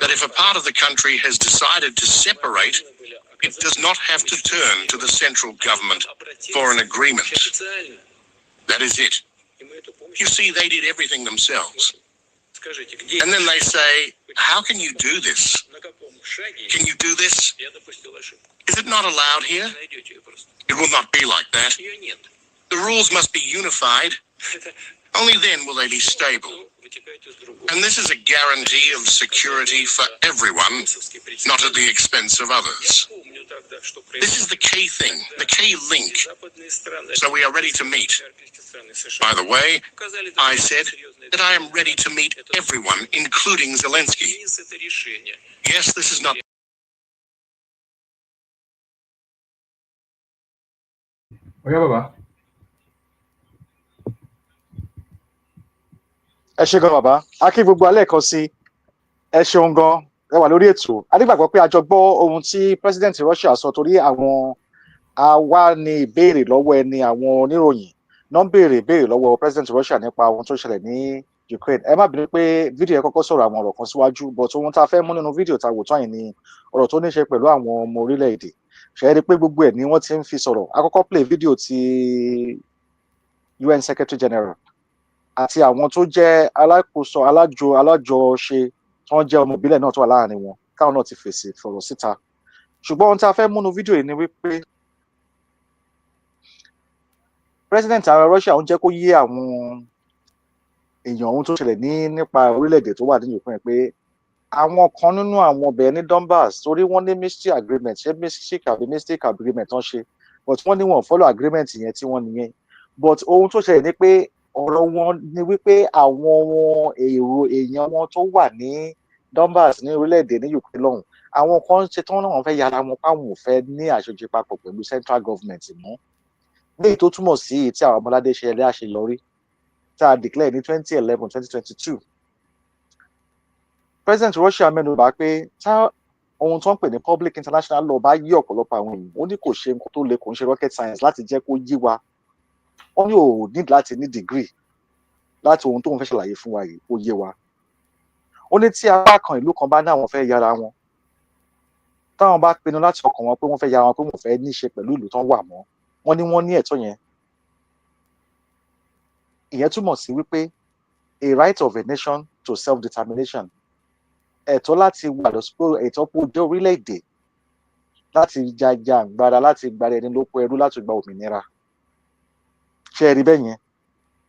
that if a part of the country has decided to separate, it does not have to turn to the central government for an agreement. That is it. You see, they did everything themselves. And then they say, how can you do this? Can you do this? Is it not allowed here? It will not be like that. The rules must be unified. Only then will they be stable. And this is a guarantee of security for everyone, not at the expense of others. This is the key thing, the key link. So we are ready to meet. By the way, I said that I am ready to meet everyone, including Zelensky. Yes, this is not... Oya bàbá. Ẹ ṣé gan bàbá, a kí gbogbo alẹ́ kan sí, ẹ ṣeun gan, ẹ wà lórí ètò. A nígbàgbọ́ pé a jọ gbọ́ ohun tí President Russia sọ torí àwọn àwa ní ìbéèrè lọ́wọ́ ẹni àwọn oníròyìn náà béèrè lọ́wọ́ President Russia nípa ohun tó ṣẹlẹ̀ ní Ukraine. Ẹ má bínú pé fídíò yẹn kọ́kọ́ sọ̀rọ̀ àwọn ọ̀rọ̀ kan síwájú, but ohun tá a fẹ́ mú nínú fídíò tá a wò tán yìí ni ọ̀rọ̀ tó ní ṣe pẹ̀lú àwọn ọmọ orílẹ̀-èdè. Ṣé ẹ rí pé gbogbo ẹ̀ ni wọ́n ti ń fi sọ̀rọ̀. A kọ́kọ́ play fídíò ti UN Secretary General àti àwọn tó jẹ́ alákòóso alájọṣe tí wọ́n jẹ́ ọmọ ìbílẹ̀ náà tó wà láàrin wọn káwọn náà ti fèsì fọ̀rọ̀ síta. Ṣùgbọ́n ohun tí a fẹ́ múnú fídíò yìí ni wípé President ààrẹ Russia ń jẹ́ kó yé àwọn èèyàn ohun tó ṣẹlẹ̀ nípa orílẹ̀-èdè tó wà ní Ukraine pé àwọn kan nínú àwọn ọbẹ̀ ní Donbass torí wọ́n ní mystic agreement, ṣé mystic agreement tán ṣe, but wọ́n ní wọn follow agreement yẹn tí wọ́n nìyẹn. But ohun tó ṣẹlẹ̀ ni pé ọ̀rọ̀ wọn ni wípé àwọn èèyàn wọn tó wà ní Donbass ní orílẹ̀-èdè ní Ukraine lọ́hùn, àwọn kan ṣe tán náà wọ́n fẹ́ yára wọn páwọn ò fẹ́ ní àṣejù papọ̀ pẹ̀lú central government mọ́. Léyìí tó túmọ̀ sí tí àwọn ọmọládé ṣe ẹlẹ́ àṣeyọrí tá a declare ní 2011-2022. President Russia mẹ́nubà pé tá ohun tó ń pè ní public international law bá yí ọ̀pọ̀lọpọ̀ àwọn èèyàn, ó ní kò ṣe nǹkan tó le, kò ń ṣe rocket science láti jẹ́ kó yí wa. Wọ́n ní ò need láti ní degree láti ohun tó ń fẹ́ ṣàlàyé fún wa yìí ó yé wa. Ó ní tí apá kan ìlú kan bá ní àwọn fẹ́ yára wọn, táwọn bá pinnu láti ọkàn wọn pé wọ́n fẹ́ yára wọn, pé wọ́n fẹ́ ní ṣe pẹ̀lú ìlú tán wà mọ́, wọ́n ní wọ́n ní ẹ̀tọ́ yẹn. Ìyẹn túmọ̀ sí wípé a right of a nation to self-determination, ẹ̀tọ́ láti wà lọ́sọ́pọ̀ ẹ̀tọ́ pé ó jẹ́ orílẹ̀-èdè láti jàjàgbara, láti gbara ẹni lóko ẹrú, láti gba òmìnira. Ṣé ẹ rí bẹ́ẹ̀ yẹn?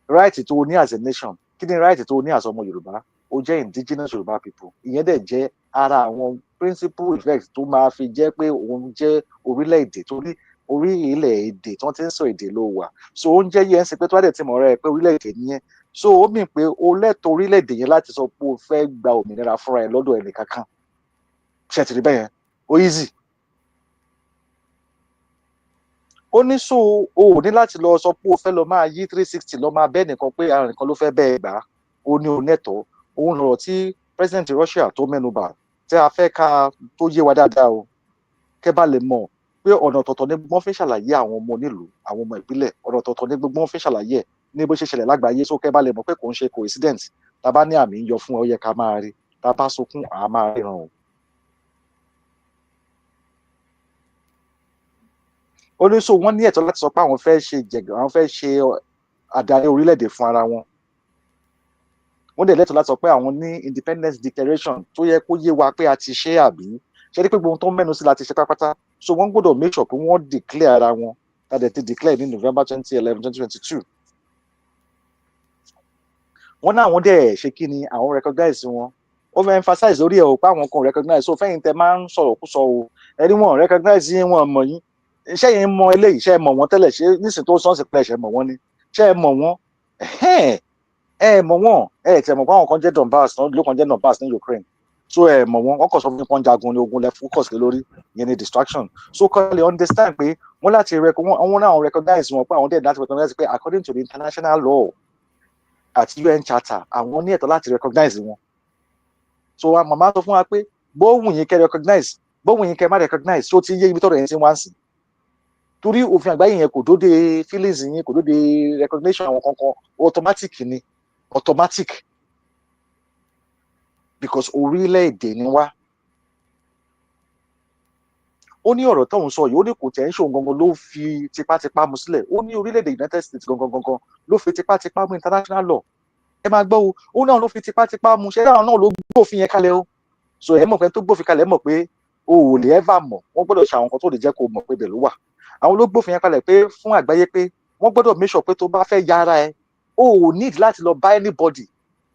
Right tó o ní as a nation, kí ni right tó o ní as ọmọ Yorùbá? Ó jẹ́ indigenous Yorùbá people. Ìyẹn dẹ̀ jẹ́ ara àwọn principal effects tó máa fi jẹ́ pé òun jẹ́ orílẹ̀-èdè torí orí ilẹ̀ èdè tí wọ́n ti ń sọ èdè ló wà. So ó ń jẹ́ yẹn sí pé tó bá dẹ̀ ti mọ̀ rẹ̀ pé orílẹ̀-èdè nìyẹn. So ó mì pé o lẹ́tọ̀ọ́ orílẹ̀-èdè yẹn láti sọ pé o fẹ́ gba òmìnira fúnra ẹ lọ́dọ̀ ẹnì kankan. Ṣé ti rí bẹ́ẹ̀ yẹn? Ó easy. Ó ní so o ò ní láti lọ sọ pé o fẹ́ lọ máa yí 360 lọ máa bẹ́ẹ̀ nìkan pé àrùn nìkan ló fẹ́ bẹ́ẹ̀ gbà. ó ní onẹ́tọ̀ òun lọ̀rọ̀ tí president Russia tó mẹ́nubà tí a fẹ́ ká tó yé wa dáadáa o kẹ́ bá lè mọ̀ pé ọ̀nà ọ̀tọ̀ọ̀tọ̀ ni wọ́n fi ṣàlàyé àwọn ọmọ onílùú àwọn ọmọ ìpínlẹ̀ ọ̀nà ọ̀tọ̀ọ̀tọ̀ ni gbogbo wọn fi ṣàlàyé ẹ̀ ní bó ṣe ṣẹlẹ̀ lágbàáyé so kẹ́ bá lè mọ̀ pé kò ń ṣe coincidence tá a bá ní àmì ń yọ fún ọ yẹ ká máa rí tá a bá sunkún àá máa ríran o. ó ní so wọ́n ní ẹ̀tọ́ láti sọ pé àwọn fẹ́ ṣe àdarí orílẹ̀-èdè fún ara wọn wọ́n dẹ̀ lẹ́tọ̀ọ́ láti sọ pé àwọn ní independence declaration tó yẹ kó yé wa pé a ti ṣe àbí ṣe rí pé gbogbo tó ń mẹ́nu sí láti ṣe pátápátá so wọ́n gbọ́dọ̀ make sure pé wọ́n declare ara wọn tàdé ti declare ní November 2022 wọ́n náà wọ́n dẹ̀ ṣe kí ni àwọn recognize wọn ó fẹ́ emphasize lórí ẹ̀ o pé àwọn kan recognize so fẹ́yìn tẹ máa ń sọ̀rọ̀ kú sọ o ẹni wọn recognize yín wọn mọ̀ yín iṣẹ́ yẹn mọ eléyìí iṣẹ́ mọ̀ wọ́n tẹ́lẹ̀ ṣé nísìnyí tó sọ́ọ̀sì pẹ̀lẹ́ ṣe mọ̀ wọ́n ni ṣé mọ̀ wọ́n mọ̀ wọ́n tẹ̀ mọ̀ pé àwọn kan jẹ́ Donbass ló kan jẹ́ Donbass ní Ukraine so mọ̀ wọ́n kàn sọ fún mi pọ́n jagun ní ogun lẹ focus lé lórí ìyẹn ni distraction so kọ́ lè understand pé wọ́n láti wọ́n náà recognize wọn pé àwọn dẹ̀ láti recognize pé according to the international law àti UN charter àwọn ní ẹ̀tọ́ láti recognize wọn so màmá sọ fún wa pé bóhùn yín kẹ́ recognize bóhùn yín kẹ́ má recognize so ti yé ibi tọ́rọ̀ yẹn ti wá sí torí òfin àgbáyé yẹn kò dóde feelings yín kò dóde recognition àwọn kankan automatic ni automatic because orílẹ̀-èdè ni wá ó ní ọ̀rọ̀ tóun sọ yìí ó ní kò tẹ̀ ń ṣòun gangan ló fi tipátipá mu sílẹ̀ ó ní orílẹ̀-èdè United States gangan ló fi tipátipá mu international law ẹ máa gbọ́ ó náà ló fi tipátipá mu ṣẹ́ náà ló gbófin yẹn kalẹ̀ o so ẹ mọ̀ pé tó gbófin kalẹ̀ ẹ mọ̀ pé o ò lè ever mọ̀ wọ́n gbọ́dọ̀ ṣe àwọn nǹkan tó lè jẹ́ kó mọ̀ pé bẹ̀ ló wà àwọn ló gbófin yẹn kalẹ̀ pé fún àgbáyé pé wọ́n gbọ́dọ̀ make sure pé tó bá fẹ́ yára ẹ o ò need láti lọ bá anybody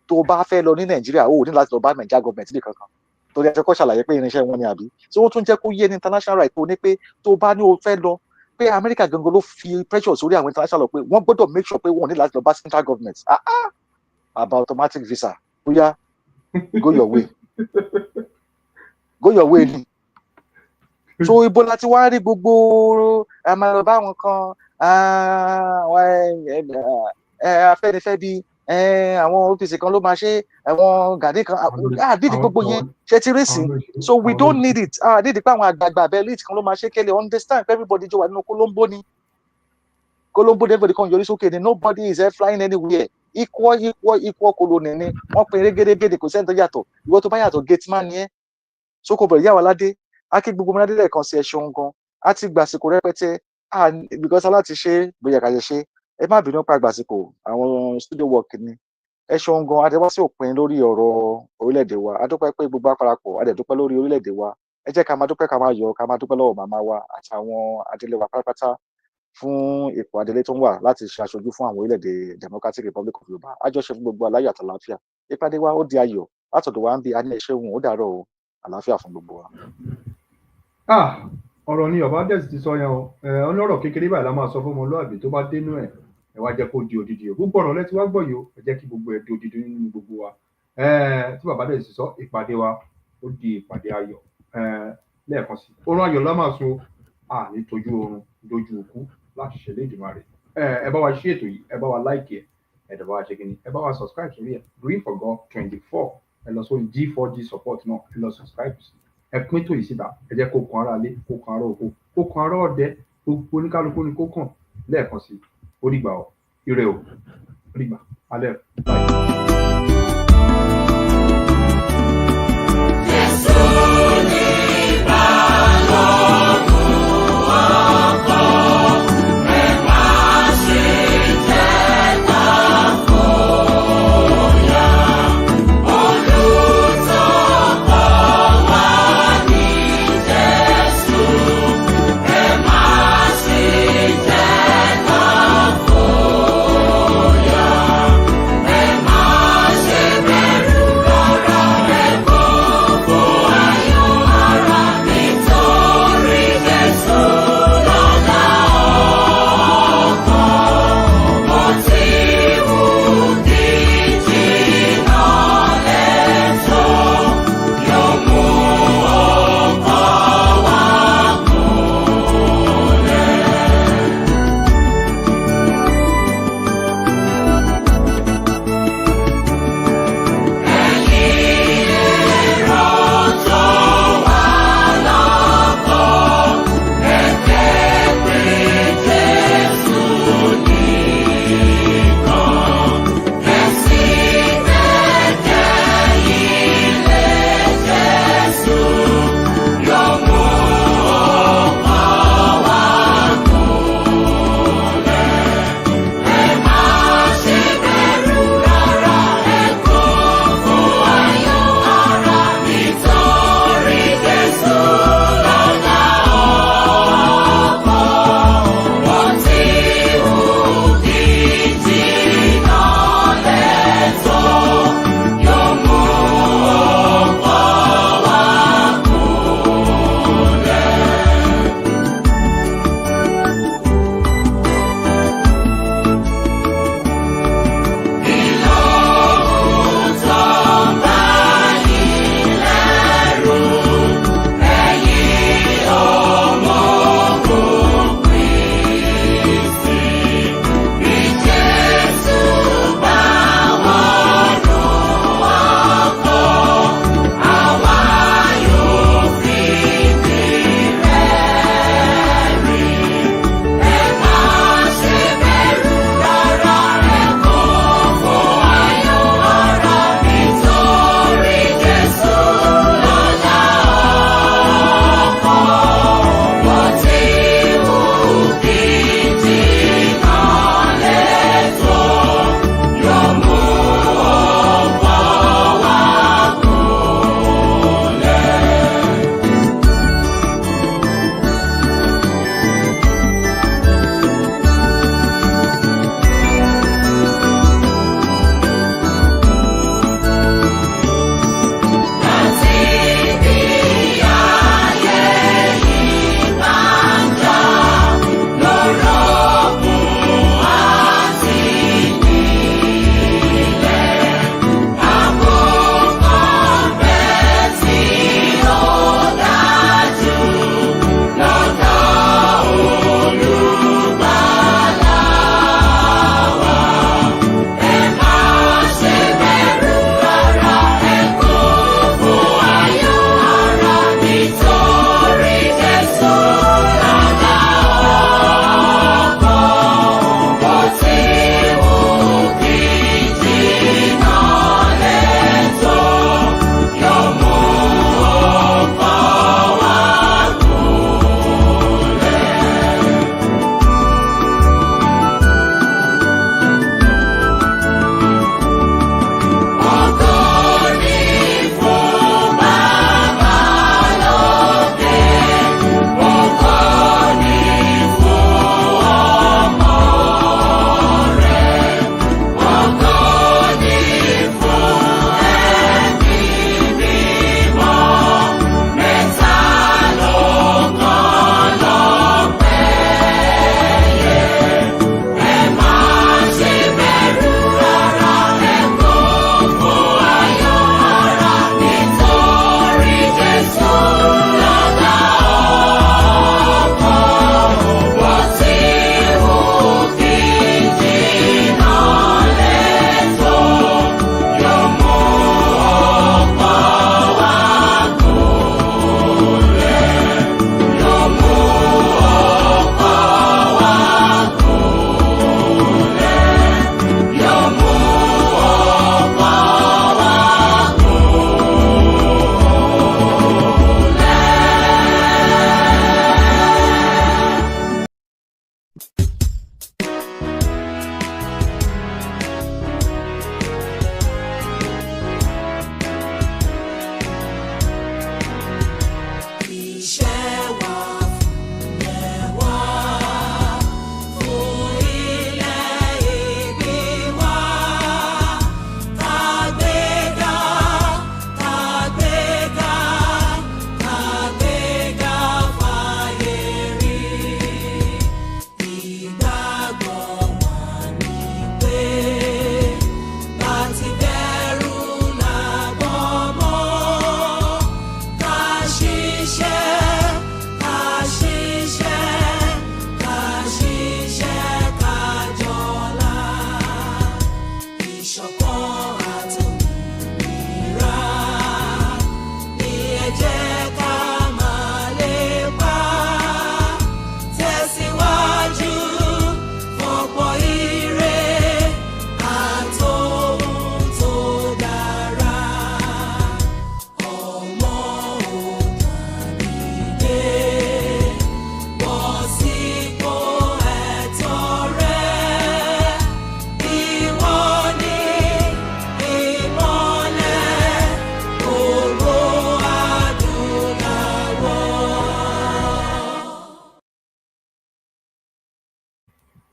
tó bá fẹ́ lọ ní Nàìjíríà o ò ní láti lọ bá Nàìjíríà government ní kankan torí ẹjọ́ kọ́ ṣàlàyé pé irinṣẹ́ wọn ni àbí tí wọ́n tún jẹ́ kó yé ní international right tó ní pé tó bá ní o fẹ́ lọ pé Amẹ́ríkà gangan ló fi pressure sórí àwọn international law pé wọ́n gbọ́dọ̀ make sure pé wọ́n ní láti lọ bá central government about automatic visa bóyá go your way ni so ibo láti wá rí gbogbo àmàlọ́bá àwọn kan Afẹ́nifẹ́ bíi àwọn OPC kan ló máa ṣe àwọn Gani kan àdídì gbogbo yẹn ṣe ti rí sí so we don't need it àdídì pé àwọn àgbààgbà abẹ́lé kan ló máa ṣe kẹ́lẹ̀ understand everybody jọ wà nínú Colombo ni everybody kan yọrí sókè ni nobody is flying anywhere equal colony ni wọ́n pin régédégédé kò sẹ́ni tó yàtọ̀ ìwọ tó bá yàtọ̀ gate man ni ẹ́ so kò bẹ̀rẹ̀ yàwó aládé akí gbogbo ọmọdé lẹ́ẹ̀kan sí ẹ̀ṣọ́ gan á ti gbàsìkò rẹpẹtẹ because aláti ṣe bóyá kàṣẹ ṣe ẹ má bínú pa gbàsìkò àwọn studio work ni ẹ ṣeun gan adéwá sí òpin lórí ọ̀rọ̀ orílẹ̀-èdè wa adúpẹ́ pé gbogbo àparapọ̀ adẹ̀dúpẹ́ lórí orílẹ̀-èdè wa ẹ jẹ́ ká máa dúpẹ́ ká máa yọ̀ ká máa dúpẹ́ lọ́wọ́ màmá wa àti àwọn adélé wa pátápátá fún ipò adélé tó ń wà láti ṣe aṣojú fún àwọn orílẹ̀-èdè Democratic Republic of Yorùbá àjọṣe fún gbogbo aláyọ̀ àtàlàáfíà ìpàdé wa ó di ayọ̀ látọ̀dọ̀ wa ń bi àní ẹ̀ṣẹ̀ òun ó dàárọ̀ o àlàáfíà fún gbogbo wa. ọ̀rọ̀ ni ọba Adex ti sọ yẹn o ọlọ́rọ̀ kékeré báyìí la máa sọ fún ọmọlúàbí tó bá dénú ẹ̀ ẹ wá jẹ́ kó di odidi o gbogbo ọ̀rọ̀ lẹ́tí wá gbọ́ yìí o ẹ jẹ́ kí gbogbo ẹ̀ di odidi nínú gbogbo wa tí bàbá Adex ti sọ ìpàdé wa ó di ìpàdé ayọ̀ lẹ́ẹ̀kan sí oorun ayọ̀ la máa sun ní tójú oorun dojú òkú láti ṣẹlẹ̀ ìdìmọ̀ rẹ̀ ẹ bá wa ṣí ètò yìí ẹ bá wa láìkì ẹ dẹ̀ bá wa ṣe kí ni ẹ bá wa subscribe sórí ẹ Green for God 24 ẹ lọ sórí G4G support náà ẹ lọ subscribe sí ẹ pín tó yìí síta ẹ jẹ́ kó kan ara lé kó kan ara oko kó kan ara ọdẹ gbogbo oníkálukú ni kó kàn lẹ́ẹ̀kan sí ó dìgbà ọ ire o ó dìgbà alẹ́ Ẹ máa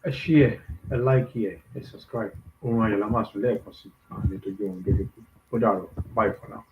ẹ share, ẹ like ẹ, ẹ subscribe. Ohun ayọ̀ la máa sùn lẹ́ẹ̀kan sí. Àmì tó jẹ́ ohun délé. Ó dàrọ̀. Bye for now.